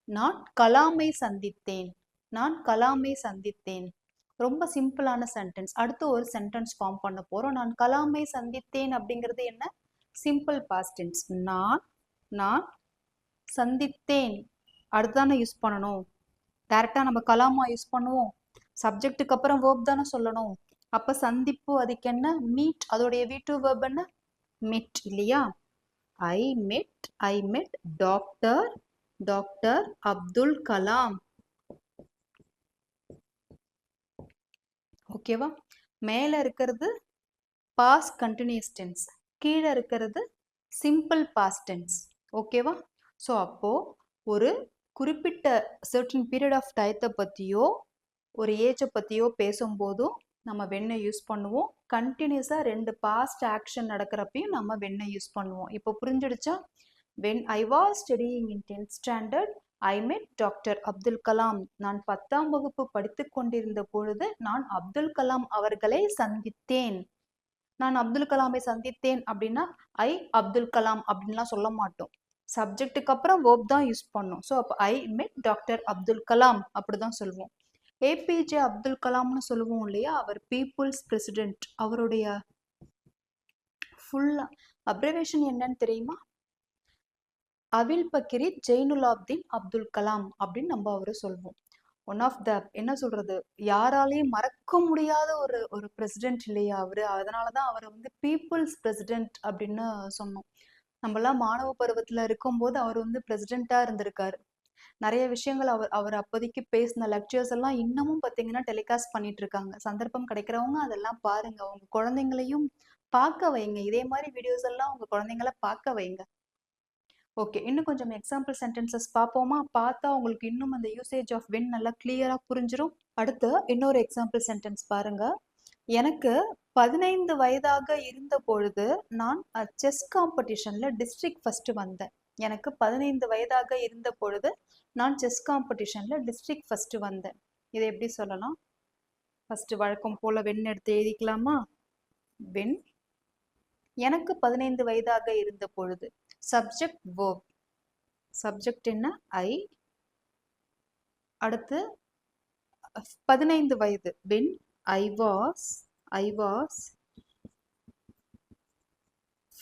நான் கலாமை சந்தித்தேன். ரொம்ப சிம்பிளான சென்டென்ஸ். அடுத்து ஒரு சென்டென்ஸ் ஃபார்ம் பண்ண போறோம். நான் கலாமை சந்தித்தேன் அப்படிங்கிறது என்ன? Simple past tense. நான் சந்தித்தேன் அடுத்துதானே யூஸ் பண்ணணும். டைரக்டா நம்ம கலாமா யூஸ் பண்ணுவோம். சப்ஜெக்ட்டுக்கு அப்புறம் வேர்ப் தானே சொல்லணும். அப்ப சந்திப்பு அதுக்கு என்ன? மீட். அதோடைய V2 வேர்ப் என்ன? மெட் இல்லையா? ஐ மெட் டாக்டர் அப்துல் கலாம். ஓகேவா? மேல இருக்கிறது பாஸ்ட் கண்டினியூஸ் டென்ஸ், கீழே இருக்கிறது சிம்பிள் பாஸ்ட் டென்ஸ். ஓகேவா? ஸோ அப்போ ஒரு குறிப்பிட்ட சர்டன் பீரியட் ஆஃப் டயத்தை பற்றியோ ஒரு ஏஜை பற்றியோ பேசும்போதும் நம்ம வென்னை யூஸ் பண்ணுவோம். கண்டினியூஸாக 2 பாஸ்ட் ஆக்ஷன் நடக்கிறப்பையும் நம்ம வென்னை யூஸ் பண்ணுவோம். இப்போ புரிஞ்சிடுச்சா? When I was studying in 10th standard I met doctor Abdul Kalam. நான் 10ஆம் வகுப்பு படித்து கொண்டிருந்த பொழுது நான் அப்துல் கலாம் அவர்களை சந்தித்தேன். நான் அப்துல் கலாமை சந்தித்தேன் அப்படின்னா ஐ அப்துல் கலாம் அப்படின்லாம் சொல்ல மாட்டோம். சப்ஜெக்ட்டுக்கு அப்புறம் வேர்ப் தான் யூஸ் பண்ணோம். ஸோ அப்போ ஐ மெட் டாக்டர் அப்துல் கலாம் அப்படிதான் சொல்லுவோம். ஏபிஜே அப்துல் கலாம்னு சொல்லுவோம் இல்லையா? அவர் பீப்புள்ஸ் பிரசிடென்ட். அவருடைய ஃபுல் அப்ரிவேஷன் என்னன்னு தெரியுமா? அவில் பக்கிரி ஜெயினுலாப்தீன் அப்துல் கலாம் அப்படின்னு நம்ம அவரை சொல்லுவோம். ஒன் ஆஃப் த என்ன சொல்றது, யாராலையும் மறக்க முடியாத ஒரு பிரசிடென்ட் இல்லையா அவரு? அதனாலதான் அவரை வந்து பீப்புள்ஸ் பிரசிடென்ட் அப்படின்னு சொன்னோம். நம்மளாம் மாணவ பருவத்துல இருக்கும்போது அவர் வந்து பிரசிடென்ட்டா இருந்திருக்காரு. நிறைய விஷயங்கள் அவர் அப்போதைக்கு பேசின லெக்சர்ஸ் எல்லாம் இன்னமும் பார்த்தீங்கன்னா டெலிகாஸ்ட் பண்ணிட்டு இருக்காங்க. சந்தர்ப்பம் கிடைக்கிறவங்க அதெல்லாம் பாருங்க. உங்க குழந்தைங்களையும் பார்க்க வைங்க. இதே மாதிரி வீடியோஸ் எல்லாம் உங்க குழந்தைங்கள பார்க்க வைங்க. ஓகே, இன்னும் கொஞ்சம் எக்ஸாம்பிள் சென்டென்சஸ் பார்ப்போமா? பார்த்தா உங்களுக்கு இன்னும் அந்த யூசேஜ் ஆஃப் வென் நல்லா கிளியரா புரிஞ்சிடும். அடுத்து இன்னொரு எக்ஸாம்பிள் சென்டென்ஸ் பாருங்க. எனக்கு 15 வயதாக இருந்த பொழுது நான் செஸ் காம்படிஷன்ல டிஸ்ட்ரிக்ட் ஃபர்ஸ்ட் வந்தேன். எனக்கு 15 வயதாக இருந்த பொழுது நான் செஸ் காம்படிஷன்ல டிஸ்ட்ரிக்ட் ஃபர்ஸ்ட் வந்தேன். இதை எப்படி சொல்லலாம்? ஃபர்ஸ்ட் வழக்கம் போல வென் எடுத்து எழுதிக்கலாமா? வென் எனக்கு 15 வயதாக இருந்த பொழுது. Subject verb. சப்ஜெக்ட் என்ன? ஐ. அடுத்து 15 வயது. When I was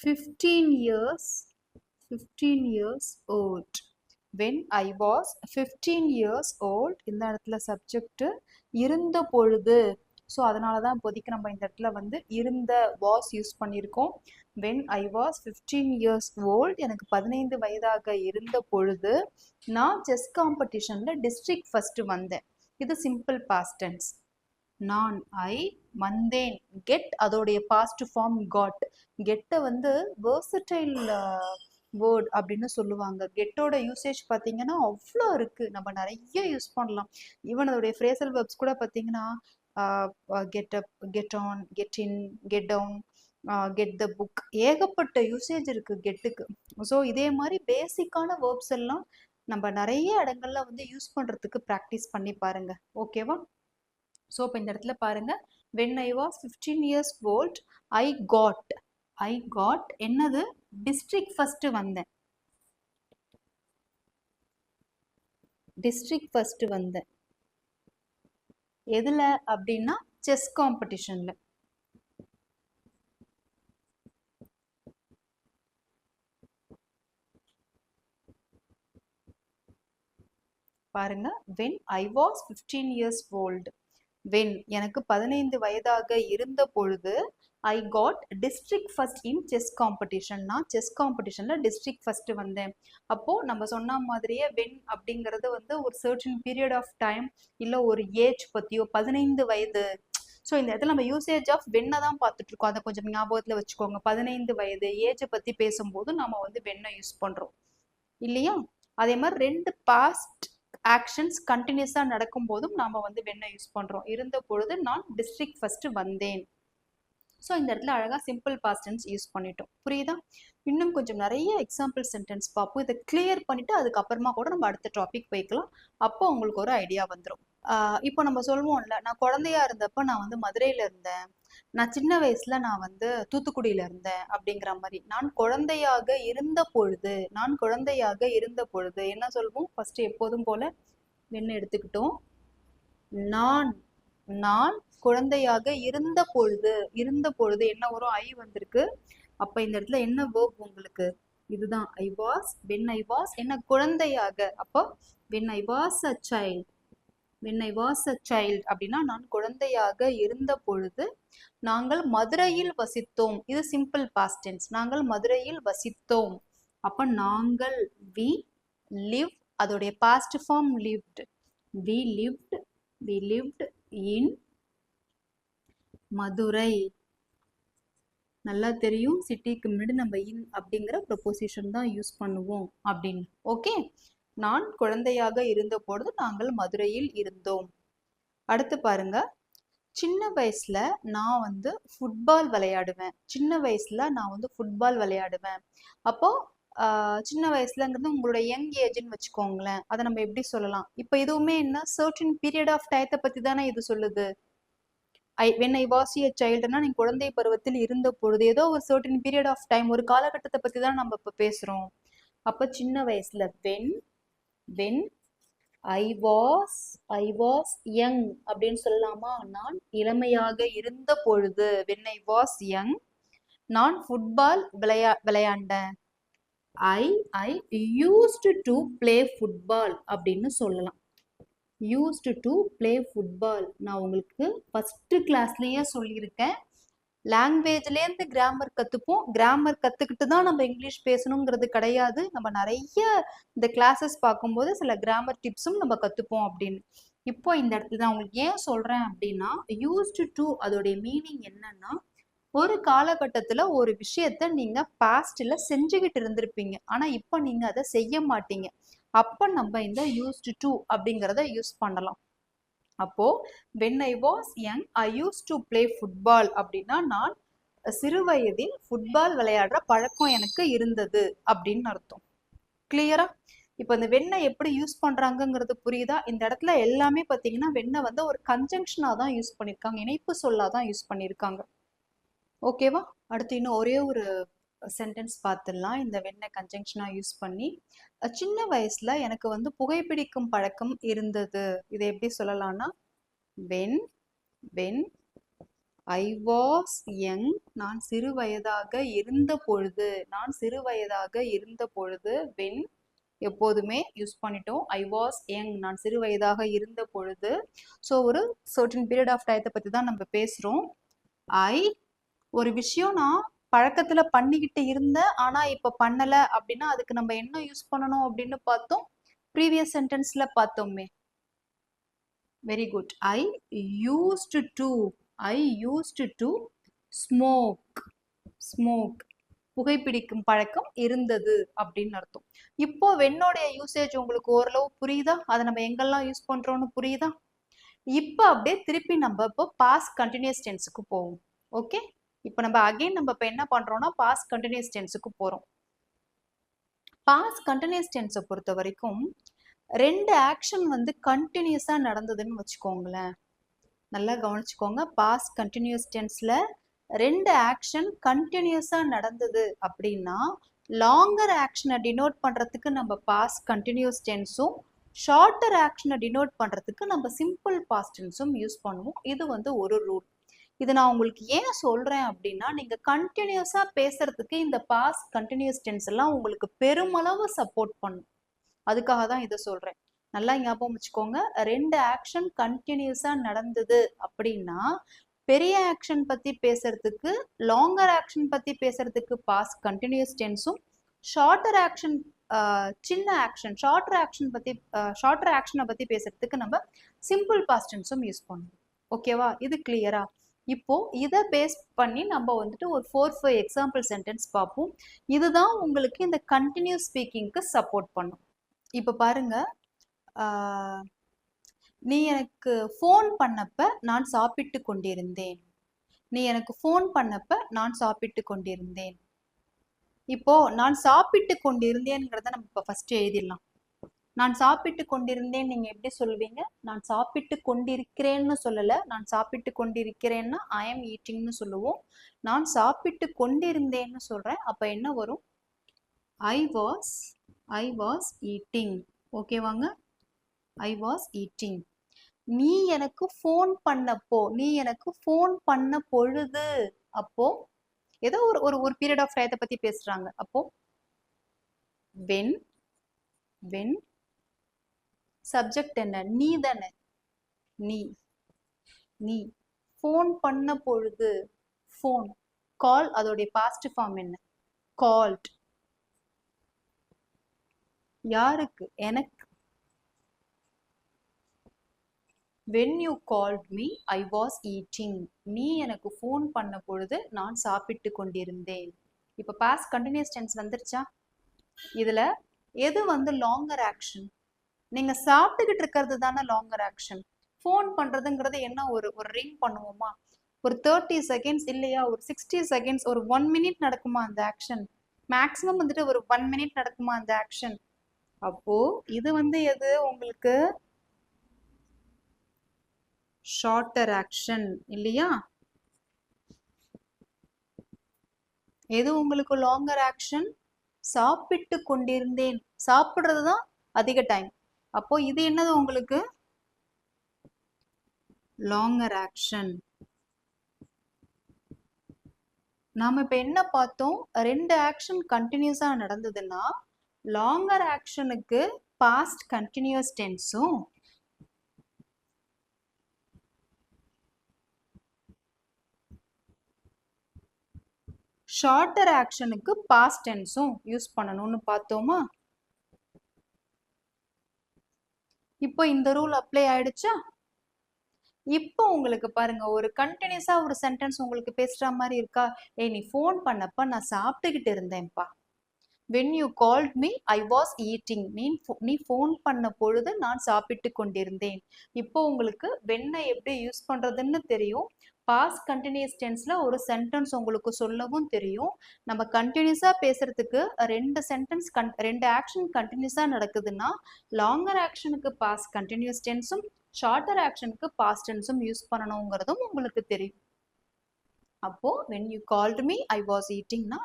15 years old. When I was 15 years old. இந்த இடத்துல சப்ஜெக்ட் இருந்த பொழுது. ஸோ அதனால தான் இப்போதைக்கு நம்ம இந்த இடத்துல வந்து இருந்த வாஸ் யூஸ் பண்ணியிருக்கோம். When I was 15 years old, எனக்கு 15 வயதாக இருந்த பொழுது நான் செஸ் காம்படிஷன்ல டிஸ்ட்ரிக்ட் ஃபர்ஸ்ட் வந்தேன். இது சிம்பிள் பாஸ்ட் டென்ஸ். நான் ஐ வந்தேன். கெட் அதோடைய பாஸ்ட் ஃபார்ம் காட். கெட்டை வந்து வேர்சடைல் வேர்ட் அப்படின்னு சொல்லுவாங்க. கெட்டோட யூசேஜ் பார்த்தீங்கன்னா அவ்வளோ இருக்கு. நம்ம நிறைய யூஸ் பண்ணலாம். ஈவன் அதோடைய ஃப்ரேசல் வெர்ப்ஸ் கூட பார்த்தீங்கன்னா get up, get on, get in, get down, get the book. ஏகப்பட்ட யூசேஜ் இருக்கு கெட்டுக்கு. ஸோ இதே மாதிரி பேசிக்கான வேர்ப்ஸ் எல்லாம் நம்ம நிறைய இடங்கள்ல வந்து யூஸ் பண்றதுக்கு ப்ராக்டிஸ் பண்ணி பாருங்க. ஓகேவா? ஸோ இப்போ இந்த இடத்துல பாருங்க. When I was 15 years old I got என்னது? டிஸ்ட்ரிக்ட் ஃபர்ஸ்ட் வந்தேன். டிஸ்ட்ரிக்ட் ஃபர்ஸ்ட் வந்தேன் எதுல அப்படின்னா செஸ் காம்படிஷன்ல. பாருங்க. When I was 15 years old. When எனக்கு 15 வயதாக இருந்த பொழுது I got district first in chess competition. நான் செஸ் காம்படிஷன்ல டிஸ்ட்ரிக்ட் ஃபர்ஸ்ட் வந்தேன். அப்போ நம்ம சொன்ன மாதிரியே வென் அப்படிங்கிறது வந்து ஒரு சர்டன் பீரியட் ஆஃப் டைம் இல்லை ஒரு ஏஜ் பத்தியோ 15 வயது. ஸோ இந்த இடத்துல நம்ம யூசேஜ் ஆஃப் வென்னை தான் பார்த்துட்டு இருக்கோம். அதை கொஞ்சம் ஞாபகத்தில் வச்சுக்கோங்க. 15 வயது ஏஜை பத்தி பேசும்போது நம்ம வந்து வென்னை யூஸ் பண்றோம் இல்லையா? அதே மாதிரி 2 பாஸ்ட் ஆக்ஷன்ஸ் கண்டினியூஸா நடக்கும் போதும் நாம வந்து வென்னை யூஸ் பண்றோம். இருந்த பொழுது நான் டிஸ்ட்ரிக்ட் ஃபர்ஸ்ட் வந்தேன். ஸோ இந்த இடத்துல அழகா சிம்பிள் பாஸ்ட் டென்ஸ் யூஸ் பண்ணிட்டோம். புரியுதா? இன்னும் கொஞ்சம் நிறைய எக்ஸாம்பிள் சென்டென்ஸ் பார்ப்போம். இதை கிளியர் பண்ணிட்டு அதுக்கப்புறமா கூட நம்ம அடுத்த டாபிக் போய்க்கலாம். அப்போ உங்களுக்கு ஒரு ஐடியா வந்துடும். இப்போ நம்ம சொல்லுவோம்ல, நான் குழந்தையா இருந்தப்ப நான் வந்து மதுரையில இருந்தேன், நான் சின்ன வயசுல நான் வந்து தூத்துக்குடியில இருந்தேன் அப்படிங்கிற மாதிரி. நான் குழந்தையாக இருந்த பொழுது என்ன சொல்வோம்? ஃபர்ஸ்ட் எப்போதும் போல வென்னு எடுத்துக்கிட்டோம். நான் நான் குழந்தையாக இருந்த பொழுது, இருந்த பொழுது என்ன வரும்? ஐ வந்திருக்கு. அப்ப இந்த இடத்துல என்ன வேர்ப் உங்களுக்கு? இதுதான் I was, when I was, என்ன குழந்தையாக. அப்போ when I was a child, when I was a child அப்படின்னா நான் குழந்தையாக இருந்த பொழுது நாங்கள் மதுரையில் வசித்தோம். இது சிம்பிள் பாஸ்ட் டென்ஸ். நாங்கள் மதுரையில் வசித்தோம். அப்ப நாங்கள், வி லிவ், அதோடைய past form lived. We lived, we lived in Madurai. நல்லா தெரியும், சிட்டிக்கு முன்னாடி நம்ம இன் அப்படிங்கிற ப்ரொபோசிஷன் தான் யூஸ் பண்ணுவோம் அப்படின்னு. ஓகே, நான் குழந்தையாக இருந்த பொழுது நாங்கள் மதுரையில் இருந்தோம். அடுத்து பாருங்க, சின்ன வயசுல நான் வந்து ஃபுட்பால் விளையாடுவேன். சின்ன வயசுல நான் வந்து ஃபுட்பால் விளையாடுவேன். அப்போ சின்ன வயசுலங்கிறது உங்களோட யங் ஏஜ்னு வச்சுக்கோங்களேன். அதை நம்ம எப்படி சொல்லலாம்? இப்போ இதுவுமே என்ன சர்டன் பீரியட் ஆஃப் டயத்தை பத்தி தானே இது சொல்லுது. வென் ஐ வாஸ் எ சைல்டுனா நீங்க குழந்தை பருவத்தில் இருந்த பொழுது, ஏதோ ஒரு சர்டன் பீரியட் ஆஃப் டைம், ஒரு காலகட்டத்தை பத்தி தான் நம்ம இப்ப பேசுறோம். அப்ப சின்ன வயசுல வென் ஐ வாஸ் யங் அப்படின்னு சொல்லலாமா? நான் இளமையாக இருந்த பொழுது, வென் ஐ வாஸ் யங், நான் ஃபுட்பால் விளையாண்டேன். I used to play football அப்படின்னு சொல்லலாம். Used to play football. நான் உங்களுக்கு ஃபர்ஸ்ட் கிளாஸ்லயே சொல்லியிருக்கேன், லாங்குவேஜ்லேருந்து கிராமர் கற்றுப்போம். கிராமர் கற்றுக்கிட்டு தான் நம்ம இங்கிலீஷ் பேசணுங்கிறது கிடையாது. நம்ம நிறைய இந்த கிளாஸஸ் பார்க்கும்போது சில கிராமர் டிப்ஸும் நம்ம கற்றுப்போம் அப்படின்னு. இப்போ இந்த இடத்துல நான் உங்களுக்கு ஏன் சொல்கிறேன் அப்படின்னா, யூஸ்டு டு அதோடைய மீனிங் என்னன்னா, ஒரு காலகட்டத்தில் ஒரு விஷயத்த நீங்கள் பாஸ்டில் செஞ்சுக்கிட்டு இருந்திருப்பீங்க, ஆனால் இப்போ நீங்கள் அதை செய்ய மாட்டீங்க. அப்போ நம்ம இந்த யூஸ்டு டு அப்படிங்கிறத யூஸ் பண்ணலாம். அப்போ when I was young I use to play football அப்படின்னா நான் சிறு வயதில் ஃபுட்பால் விளையாடுற பழக்கம் எனக்கு இருந்தது அப்படின்னு அர்த்தம். கிளியரா? இப்போ இந்த வெண்ணை எப்படி யூஸ் பண்றாங்கிறது புரியுதா? இந்த இடத்துல எல்லாமே பார்த்தீங்கன்னா வெண்ணை வந்து ஒரு கன்ஜங்ஷனா தான் யூஸ் பண்ணியிருக்காங்க, இணைப்பு சொல்லா தான் யூஸ் பண்ணியிருக்காங்க. ஓகேவா? அடுத்து இன்னும் ஒரே ஒரு சென்டென்ஸ் பார்த்துடலாம் இந்த வெண்ணை கன்ஜங்ஷனா யூஸ் பண்ணி. சின்ன வயசுல எனக்கு வந்து புகைப்பிடிக்கும் பழக்கம் இருந்தது. இதை எப்படி சொல்லலாம்னா, when when I was young, நான் சிறு வயதாக இருந்த பொழுது, நான் சிறு வயதாக இருந்த பொழுது, வென் எப்போதுமே யூஸ் பண்ணிட்டோம். ஐ வாஸ் யங், நான் சிறு வயதாக இருந்த பொழுது. ஸோ ஒரு சர்டன் பீரியட் ஆஃப் டயத்தை பற்றி தான் நம்ம பேசுகிறோம். ஒரு விஷயம் நான் பழக்கத்துல பண்ணிக்கிட்டு இருந்தேன் ஆனா இப்ப பண்ணல அப்படின்னா அதுக்கு நம்ம என்ன யூஸ் பண்ணணும் அப்படின்னு பார்த்தோம், ப்ரீவியஸ் சென்டென்ஸ்ல பார்த்தோமே. Very good. I used to smoke, புகைப்பிடிக்கும் பழக்கம் இருந்தது அப்படின்னு அர்த்தம். இப்போ வென்னோடைய யூசேஜ் உங்களுக்கு ஓரளவு புரியுதா? அதை நம்ம எங்கெல்லாம் யூஸ் பண்றோம்னு புரியுதா? இப்போ அப்படியே திருப்பி நம்ம இப்போ பாஸ்ட் கண்டினியூஸ் டென்ஸுக்கு போவோம். ஓகே, இப்போ நம்ம அகைன் நம்ம இப்போ என்ன பண்றோம்னா பாஸ்ட் கண்டினியூஸ் டென்ஸுக்கு போறோம். பாஸ்ட் கண்டினியூஸ் டென்ஸை பொறுத்த வரைக்கும் ரெண்டு ஆக்ஷன் வந்து கண்டினியூஸா நடந்ததுன்னு வச்சுக்கோங்களேன். நல்லா கவனிச்சுக்கோங்க, பாஸ்ட் கண்டினியூஸ் டென்ஸ்ல ரெண்டு ஆக்ஷன் கண்டினியூஸா நடந்தது அப்படின்னா லாங்கர் ஆக்ஷனை டினோட் பண்றதுக்கு நம்ம பாஸ்ட் கண்டினியூஸ் டென்ஸும், ஷார்ட்டர் ஆக்ஷனை டினோட் பண்றதுக்கு நம்ம சிம்பிள் பாஸ்ட் டென்ஸும் யூஸ் பண்ணுவோம். இது வந்து ஒரு ரூல். இது நான் உங்களுக்கு ஏன் சொல்றேன் அப்படின்னா, நீங்க கண்டினியூஸா பேசுறதுக்கு இந்த பாஸ்ட் கண்டினியூஸ் டென்ஸ் எல்லாம் உங்களுக்கு பெருமளவு சப்போர்ட் பண்ணும். அதுக்காக தான் இதை சொல்றேன். நல்லா ஞாபகம் வச்சுக்கோங்க, ரெண்டு ஆக்ஷன் கண்டினியூஸா நடந்தது அப்படின்னா பெரிய ஆக்ஷன் பத்தி பேசுறதுக்கு, லாங்கர் ஆக்ஷன் பத்தி பேசுறதுக்கு பாஸ்ட் கண்டினியூஸ் டென்ஸும், ஷார்ட்டர் ஆக்ஷன் சின்ன ஆக்ஷன் ஷார்ட்டர் ஆக்ஷனை பத்தி பேசுறதுக்கு நம்ம சிம்பிள் பாஸ்ட் டென்ஸும் யூஸ் பண்ணுவோம். ஓகேவா? இது கிளியரா? இப்போ இதை பேஸ் பண்ணி நம்ம வந்துட்டு ஒரு 4-5 எக்ஸாம்பிள் சென்டென்ஸ் பார்ப்போம். இதுதான் உங்களுக்கு இந்த கண்டினியூஸ் ஸ்பீக்கிங்க்கு சப்போர்ட் பண்ணும். இப்போ பாருங்க, நீ எனக்கு ஃபோன் பண்ணப்ப நான் சாப்பிட்டு கொண்டிருந்தேன். நீ எனக்கு ஃபோன் பண்ணப்ப நான் சாப்பிட்டு கொண்டிருந்தேன். இப்போ நான் சாப்பிட்டு கொண்டிருந்தேன்ங்கிறத நம்ம இப்போ ஃபர்ஸ்ட் எழுதிடலாம். நான் சாப்பிட்டு கொண்டிருந்தேன் நீங்க எப்படி சொல்லுவீங்க? நான் சாப்பிட்டு கொண்டிருக்கிறேன்னு சொல்லல, நான் சாப்பிட்டு கொண்டிருக்கிறேன்னா ஐ எம் ஈட்டிங்னு சொல்லுவோம். நான் சாப்பிட்டு கொண்டிருந்தேன்னு சொல்றேன், அப்ப என்ன வரும்? I was eating. ஓகேவாங்க? I was eating. நீ எனக்கு ஃபோன் பண்ணப்போ, நீ எனக்கு ஃபோன் பண்ண பொழுது, அப்போ ஏதோ ஒரு ஒரு ஒரு பீரியட் ஆஃப் டயத்தை பத்தி பேசுறாங்க. அப்போ when when சப்ஜெக்ட் என்ன? நீ தானே, நீ நீ ஃபோன் பண்ண பொழுது, ஃபோன் கால், அதோடைய பாஸ்ட் ஃபார்ம் என்ன? கால்ட். யாருக்கு? எனக்கு. when you called me I was eating. நீ எனக்கு ஃபோன் பண்ண பொழுது நான் சாப்பிட்டு கொண்டிருந்தேன். இப்போ பாஸ்ட் கண்டினியூஸ் டென்ஸ் வந்துருச்சா? இதுல எது வந்து லாங்கர் ஆக்ஷன்? நீங்க சாப்பிட்டுக்கிட்டு இருக்கிறது தானே லாங்கர் ஆக்ஷன். ஃபோன் பண்றதுங்கிறது என்ன, ஒரு ஒரு ரிங் பண்ணுவோமா, ஒரு 30 செகண்ட்ஸ் இல்லையா, ஒரு 60 செகண்ட்ஸ், ஒரு 1 மினிட் நடக்குமா அந்த ஆக்ஷன்? மேக்ஸிமம் வந்துட்டு ஒரு 1 மினிட் நடக்குமா அந்த ஆக்ஷன்? அப்போ இது வந்து எது உங்களுக்கு? ஷார்ட்டர் ஆக்ஷன் இல்லையா? எது உங்களுக்கு லாங்கர் ஆக்ஷன்? சாப்பிட்டு கொண்டிருந்தேன், சாப்பிடுறது தான் அதிக டைம். அப்போ இது என்னது உங்களுக்கு? Longer action. நாம இப்ப என்ன பார்த்தோம்? ரெண்டு ஆக்ஷன் கண்டினியூஸா நடந்ததுன்னா லாங்கர் ஆக்ஷனுக்கு பாஸ்ட் கண்டினியூஸ் டென்ஸும், ஷார்ட்டர் ஆக்ஷனுக்கு பாஸ்ட் டென்ஸும் யூஸ் பண்ணணும்னு பார்த்தோமா? இப்போ இந்த ரூல் அப்ளை ஆயிடுச்சா? இப்போ உங்களுக்கு பாருங்க, ஒரு கண்டினியூஸா ஒரு சென்டென்ஸ் உங்களுக்கு பேசுற மாதிரி இருக்கா? ஏய், நீ ஃபோன் பண்ணப்ப நான் சாப்பிட்டுக்கிட்டு இருந்தேன்ப்பா. when you called me I was eating. நீ ஃபோன் பண்ண பொழுது நான் சாப்பிட்டு கொண்டிருந்தேன். இப்போ உங்களுக்கு வென்னை எப்படி யூஸ் பண்றதுன்னு தெரியும். பாஸ்ட் கண்டினியூஸ் டென்ஸ்ல ஒரு சென்டென்ஸ் உங்களுக்கு சொல்லவும் தெரியும். நம்ம கண்டினியூஸா பேசுறதுக்கு ரெண்டு ஆக்ஷன் கண்டினியூஸா நடக்குதுன்னா லாங்கர் ஆக்ஷனுக்கு பாஸ்ட் கண்டினியூஸ் டென்ஸும் ஷார்ட்டர் ஆக்ஷனுக்கு பாஸ்ட் டென்ஸும் யூஸ் பண்ணணுங்கிறதும் உங்களுக்கு தெரியும். அப்போ when you called me I was eatingனா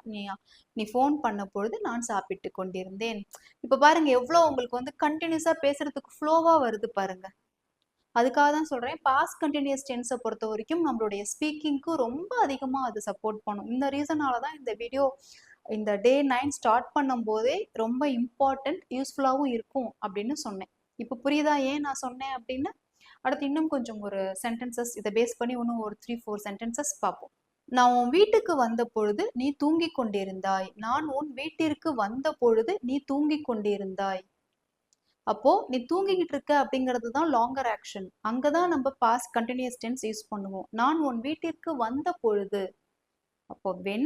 நீ ஃபோன் பண்ண பொழுது நான் சாப்பிட்டு கொண்டிருந்தேன். இப்ப பாருங்க எவ்வளவு உங்களுக்கு வந்து கண்டினியூஸா பேசுறதுக்கு ஃப்ளோவா வருது பாருங்க. அதுக்காக தான் சொல்றேன், பாஸ்ட் கண்டினியூஸ் டென்ஸை பொறுத்த வரைக்கும் நம்மளுடைய ஸ்பீக்கிங்க்கு ரொம்ப அதிகமா அது சப்போர்ட் பண்ணும். இந்த ரீசனால தான் இந்த வீடியோ இந்த டே 9 ஸ்டார்ட் பண்ணும் போதே ரொம்ப இம்பார்ட்டன்ட், யூஸ்ஃபுல்லாகவும் இருக்கும் அப்படின்னு சொன்னேன். இப்போ புரியுதா ஏன் நான் சொன்னேன் அப்படின்னு? அடுத்து இன்னும் கொஞ்சம் ஒரு சென்டென்சஸ் இதை பேஸ் பண்ணி இன்னும் ஒரு 3-4 சென்டென்சஸ் பார்ப்போம். நான் உன் வீட்டுக்கு வந்த பொழுது நீ தூங்கிக் கொண்டிருந்தாய். நான் உன் வீட்டிற்கு வந்த பொழுது நீ தூங்கிக் கொண்டிருந்தாய். அப்போ நீ தூங்கிக்கிட்டு இருக்க அப்படிங்கிறது தான் லாங்கர் ஆக்ஷன். அங்கதான் நம்ம பாஸ்ட் கண்டினியூஸ் டென்ஸ் யூஸ் பண்ணுவோம். நான் உன் வீட்டிற்கு வந்த பொழுது. அப்போ when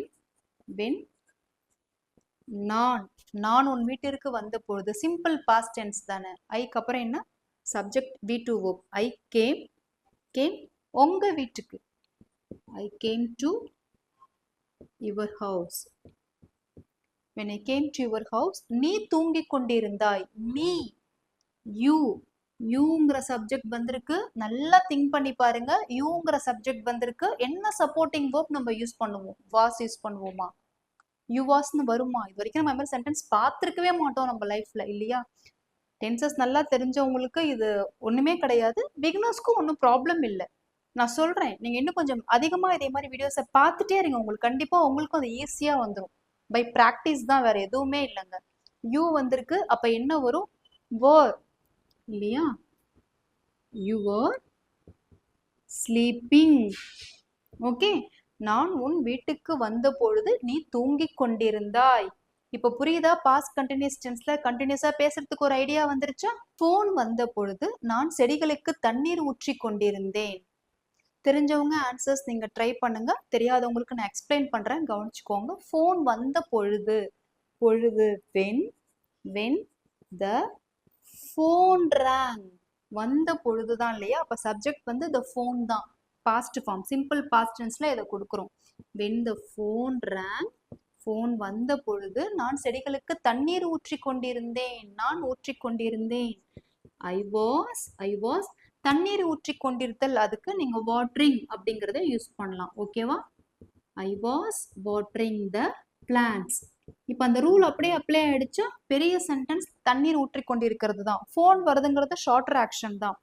நான் உன் வீட்டிற்கு வந்த பொழுது சிம்பிள் பாஸ்ட் டென்ஸ் தானே. ஐக்கு அப்புறம் என்ன? Subject V2 verb. I came உங்க வீட்டுக்கு. I came to your house. when I came to your house நீ தூங்கிக் கொண்டிருந்தாய். நீ யூங்கிற சப்ஜெக்ட் வந்திருக்கு. நல்லா திங்க் பண்ணி பாருங்க. யூங்கிற சப்ஜெக்ட் வந்திருக்கு. என்ன சப்போர்ட்டிங் verb நம்ம யூஸ் பண்ணுவோம்? வாஸ் யூஸ் பண்ணுவோமா? யூ வாஸ்ன்னு வருமா? இது வரைக்கும் நம்ம மாதிரி சென்டென்ஸ் பார்த்துருக்கவே மாட்டோம் நம்ம லைஃப்ல இல்லையா? டென்சஸ் நல்லா தெரிஞ்சவங்களுக்கு இது ஒண்ணுமே கிடையாது. பிகினர்ஸ்க்கும் ஒன்றும் ப்ராப்ளம் இல்லை. நான் சொல்றேன், நீங்க இன்னும் கொஞ்சம் அதிகமா இதே மாதிரி வீடியோஸை பார்த்துட்டே இருங்க. உங்களுக்கு கண்டிப்பா உங்களுக்கும் அது ஈஸியா வந்துடும். பை ப்ராக்டிஸ் தான், வேற எதுவுமே இல்லைங்க. யூ வந்திருக்கு, அப்ப என்ன வரும்? வர் இல்லையா? You were sleeping. ஓகே. நான் உன் வீட்டுக்கு வந்த பொழுது நீ தூங்கிக் கொண்டிருந்தாய். இப்ப புரியுதா? பாஸ்ட் கண்டினியூஸ் டென்ஸ்ல கண்டினியூஸா பேசுறதுக்கு ஒரு ஐடியா வந்துருச்சா? போன் வந்த பொழுது நான் செடிகளுக்கு தண்ணீர் ஊற்றி கொண்டிருந்தேன். தெரிஞ்சவங்க ஆன்சர்ஸ் நீங்க ட்ரை பண்ணுங்க. தெரியாதவங்களுக்கு நான் எக்ஸ்பிளைன் பண்றேன், கவனிச்சுக்கோங்க. போன் வந்த பொழுது, பொழுது when the phone rang. வந்த பொழுதுதான் இல்லையா? அப்ப சப்ஜெக்ட் வந்து the phone தான். பாஸ்ட் ஃபார்ம், சிம்பிள் பாஸ்ட் டென்ஸ்ல இதை கொடுக்குறோம். when the phone rang, phone வந்த பொழுது நான் செடிகளுக்கு தண்ணீர் ஊற்றி கொண்டிருந்தேன். நான் ஊற்றி கொண்டிருந்தேன். I was தண்ணீர் ஊற்றி கொண்டிருத்தல், அதுக்கு நீங்க வாட்டரிங் அப்படிங்கறத யூஸ் பண்ணலாம். ஓகேவா? I was watering the plants. இப்ப அந்த ரூல் அப்படியே அப்ளை ஆயிடுச்சா? பெரிய சென்டென்ஸ் தண்ணீர் ஊற்றி கொண்டிருக்கிறது தான். போன் வருதுங்கிறது ஷார்ட்டர் ஆக்ஷன் தான்.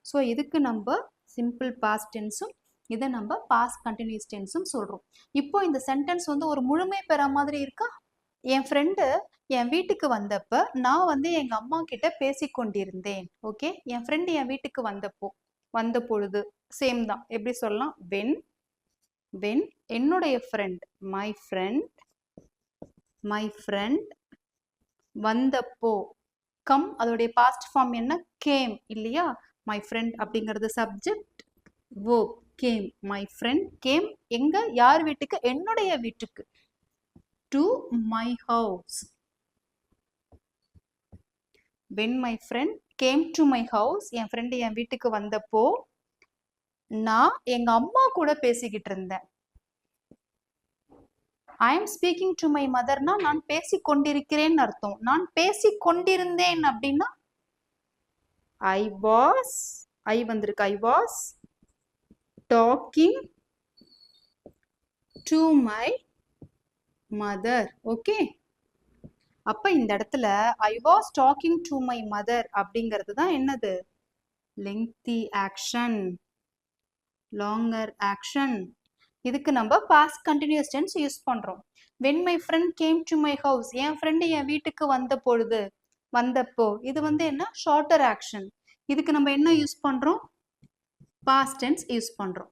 ஸோ இதுக்கு நம்ம சிம்பிள் பாஸ்ட் டென்ஸும் இதை நம்ம பாஸ்ட் கண்டினியூஸ் டென்ஸும் சொல்றோம். இப்போ இந்த சென்டென்ஸ் வந்து ஒரு முழுமை பெற மாதிரி இருக்கா? என் ஃப்ரெண்டு என் வீட்டுக்கு வந்தப்ப நான் வந்து எங்க அம்மா கிட்ட பேசிக்கொண்டிருந்தேன். ஓகே, என் ஃப்ரெண்டு என் வீட்டுக்கு வந்த பொழுது சேம் தான். எப்படி சொல்லலாம்? வென் என்னுடைய ஃப்ரெண்ட் மை ஃப்ரெண்ட் வந்தப்போ, கம் அதோடைய பாஸ்ட் ஃபார்ம் என்ன? கேம் இல்லையா? மை ஃப்ரெண்ட் அப்படிங்கிறது subject, verb came. My friend came எங்க? யார் வீட்டுக்கு? என்னுடைய வீட்டுக்கு. To my house. when my friend came to my house, என் ஃப்ரெண்டு என் வீட்டுக்கு வந்தப்போ நான் எங்க அம்மா கூட பேசிக்கிட்டு இருந்தேன். I am speaking to my motherனா நான் பேசிக்கொண்டிருக்கிறேன் அர்த்தம். நான் பேசிக்கொண்டிருந்தேன் அப்படின்னா I வந்திருக்கு. I was talking to my mother. Okay, அப்ப இந்த இடத்துல I was talking to my mother அப்படிங்கிறது தான் என்னது? lengthy action, longer action. இதுக்கு நம்ம past continuous tense யூஸ் பண்றோம். when my friend came to my house, என் ஃப்ரெண்டு என் வீட்டுக்கு வந்தப்போ, இது வந்து என்ன? shorter action. இதுக்கு நம்ம என்ன யூஸ் பண்றோம்? past tense யூஸ் பண்றோம்.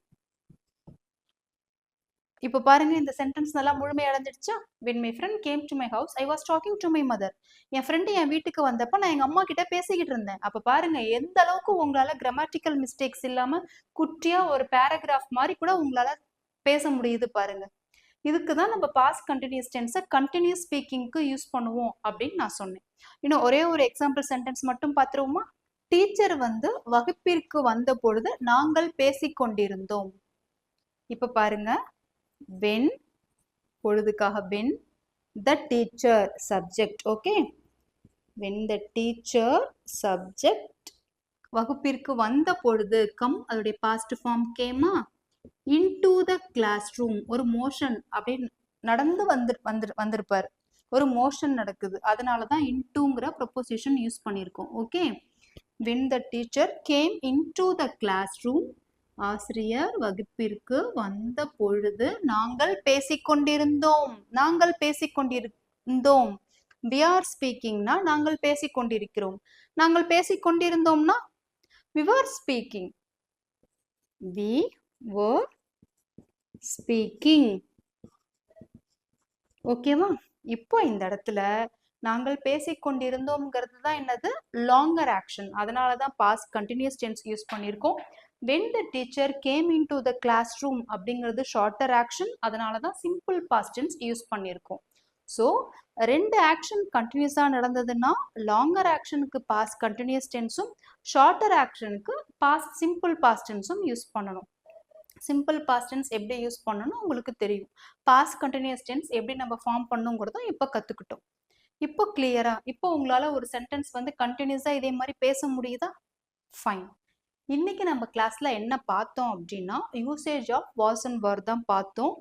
இப்போ பாருங்க, இந்த சென்டென்ஸ் நல்லா முழுமை அடைஞ்சிடுச்சா? when my friend came to my house, I was talking to my mother. என் ஃப்ரெண்டு என் வீட்டுக்கு வந்தப்ப நான் எங்க அம்மா கிட்ட பேசிக்கிட்டு இருந்தேன். அப்ப பாருங்க எந்த அளவுக்கு உங்களால கிராமட்டிக்கல் மிஸ்டேக்ஸ் இல்லாம குட்டியா ஒரு பேராகிராஃப் மாதிரி கூட உங்களால பேச முடியுது பாருங்க. இதுக்கு தான் நம்ம பாஸ்ட் கண்டினியூஸ் டென்ஸை கண்டினியூஸ் ஸ்பீக்கிங்க்கு யூஸ் பண்ணுவோம் அப்படின்னு நான் சொன்னேன். இன்னும் ஒரே ஒரு எக்ஸாம்பிள் சென்டென்ஸ் மட்டும் பார்த்துருவோமா? டீச்சர் வந்து வகுப்பிற்கு வந்த பொழுது நாங்கள் பேசிக்கொண்டிருந்தோம். இப்ப பாருங்க, when பொழுதுக்காக when the teacher subject. okay, when the teacher subject வகுப்பிற்கு வந்த பொழுது come அதோடைய past form கேமா into the classroom ஒரு மோஷன் அப்படின்னு நடந்து வந்திருப்பார். ஒரு மோஷன் நடக்குது, அதனாலதான் intoங்கிற ப்ரொபோசிஷன் யூஸ் பண்ணியிருக்கோம். Okay, when the teacher came into the classroom, ஆசிரியர் வகுப்பிற்கு வந்த பொழுது நாங்கள் பேசிக்கொண்டிருந்தோம். we are speakingனா நாங்கள் பேசிக்கொண்டிருக்கிறோம். நாங்கள் பேசிக்கொண்டிருந்தோம்னா we were speaking. we were speaking. ஓகேவா? இப்போ இந்த இடத்துல நாங்கள் பேசிக்கொண்டிருந்தோம்ங்கிறது தான் என்னது? Longer action. அதனால தான் பாஸ்ட் கண்டினியூஸ் டென்ஸ் யூஸ் பண்ணியிருக்கோம். when the teacher came into the classroom அப்படிங்கிறது ஷார்ட்டர் ஆக்ஷன். அதனால தான் சிம்பிள் பாஸ்ட் டென்ஸ் யூஸ் பண்ணியிருக்கோம். ஸோ ரெண்டு ஆக்ஷன் கண்டினியூஸாக நடந்ததுன்னா லாங்கர் ஆக்ஷனுக்கு பாஸ்ட் கண்டினியூஸ் டென்ஸும் ஷார்ட்டர் ஆக்ஷனுக்கு சிம்பிள் பாஸ்ட் டென்ஸும் யூஸ் பண்ணணும். சிம்பிள் பாஸ்ட் டென்ஸ் எப்படி யூஸ் பண்ணணும் உங்களுக்கு தெரியும். பாஸ்ட் கண்டினியூஸ் டென்ஸ் எப்படி நம்ம ஃபார்ம் பண்ணுங்கிறதும் இப்போ கற்றுக்கிட்டோம். இப்போ கிளியரா? இப்போ உங்களால் ஒரு சென்டென்ஸ் வந்து கண்டினியூஸாக இதே மாதிரி பேச முடியுதா? ஃபைன். இன்னைக்கு நம்ம கிளாஸ்ல என்ன பார்த்தோம் அப்படின்னா யூசேஜ் ஆஃப் வாஸ் அண்ட் வர் தான் பார்த்தோம்.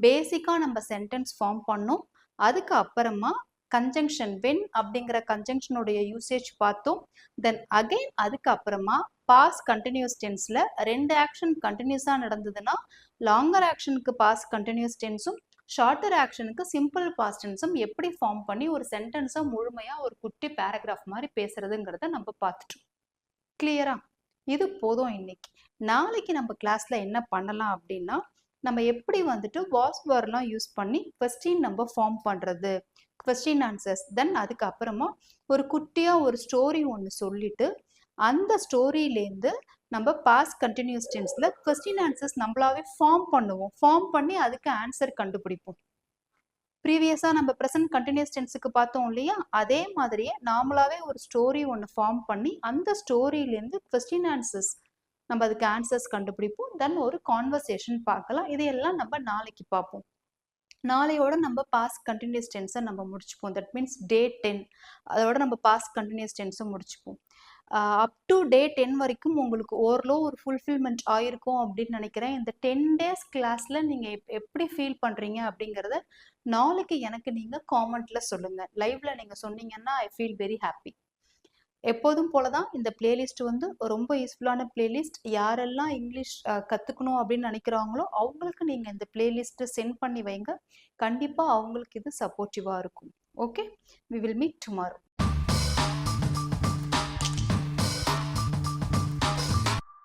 பேசிக்கா நம்ம சென்டென்ஸ் ஃபார்ம் பண்ணோம். அதுக்கு அப்புறமா கன்ஜங்ஷன் வென் அப்படிங்கிற கன்ஜங்ஷனுடைய யூசேஜ் பார்த்தோம். தென் அகைன் அதுக்கு அப்புறமா பாஸ்ட் கண்டினியூஸ் டென்ஸ்ல ரெண்டு ஆக்ஷன் கண்டினியூஸா நடந்ததுன்னா லாங்கர் ஆக்ஷனுக்கு பாஸ்ட் கண்டினியூஸ் டென்ஸும் ஷார்ட்டர் ஆக்ஷனுக்கு சிம்பிள் பாஸ்ட் டென்ஸும் எப்படி ஃபார்ம் பண்ணி ஒரு சென்டென்ஸை முழுமையா ஒரு குட்டி பேராகிராஃப் மாதிரி பேசுறதுங்கிறத நம்ம பார்த்துட்டோம். கிளியரா? இது போதும் இன்னைக்கு. நாளைக்கு நம்ம கிளாஸ்ல என்ன பண்ணலாம் அப்படின்னா நம்ம எப்படி வந்துட்டு வாஸ் வர்லாம் யூஸ் பண்ணி கொஸ்டின் நம்ம ஃபார்ம் பண்றது, கொஸ்டின் ஆன்சர்ஸ். தென் அதுக்கு அப்புறமா ஒரு குட்டியா ஒரு ஸ்டோரி ஒன்று சொல்லிட்டு அந்த ஸ்டோரியிலேருந்து நம்ம பாஸ்ட் கண்டினியூஸ் டென்ஸ்ல கொஸ்டின் ஆன்சர்ஸ் நம்மளாவே ஃபார்ம் பண்ணுவோம். ஃபார்ம் பண்ணி அதுக்கு ஆன்சர் கண்டுபிடிப்போம். ப்ரீவியஸா நம்ம ப்ரெசன்ட் கண்டினியூஸ் டென்ஸுக்கு பார்த்தோம் இல்லையா? அதே மாதிரியே நாமளாவே ஒரு ஸ்டோரி ஒன்று ஃபார்ம் பண்ணி அந்த ஸ்டோரியிலேருந்து கொஸ்டின் ஆன்சர்ஸ் நம்ம அதுக்கு ஆன்சர்ஸ் கண்டுபிடிப்போம். தென் ஒரு கான்வர்சேஷன் பார்க்கலாம். இதையெல்லாம் நம்ம நாளைக்கு பார்ப்போம். நாளையோட நம்ம பாஸ்ட் கண்டினியூஸ் டென்ஸை நம்ம முடிச்சுப்போம். தட் மீன்ஸ் டே 10 அதோட நம்ம பாஸ்ட் கண்டினியூஸ் டென்ஸை முடிச்சுப்போம். அப் டு டே 10 வரைக்கும் உங்களுக்கு ஓரளவு ஒரு ஃபுல்ஃபில்மெண்ட் ஆயிருக்கும் அப்படின்னு நினைக்கிறேன். இந்த 10 டேஸ் கிளாஸ்ல நீங்க எப்படி ஃபீல் பண்றீங்க அப்படிங்கிறத நாளைக்கு எனக்கு நீங்க காமெண்ட்ல சொல்லுங்க. லைவ்ல நீங்க சொன்னீங்கன்னா ஐ ஃபீல் வெரி ஹாப்பி. எப்போதும் போல தான் இந்த பிளேலிஸ்ட் வந்து ரொம்ப யூஸ்ஃபுல்லான பிளேலிஸ்ட். யாரெல்லாம் இங்கிலீஷ் கத்துக்கணும் அப்படின்னு நினைக்கிறாங்களோ அவங்களுக்கு நீங்க இந்த பிளேலிஸ்ட் சென்ட் பண்ணி வைங்க. கண்டிப்பா அவங்களுக்கு இது சப்போர்ட்டிவா இருக்கும். Okay, we will meet tomorrow.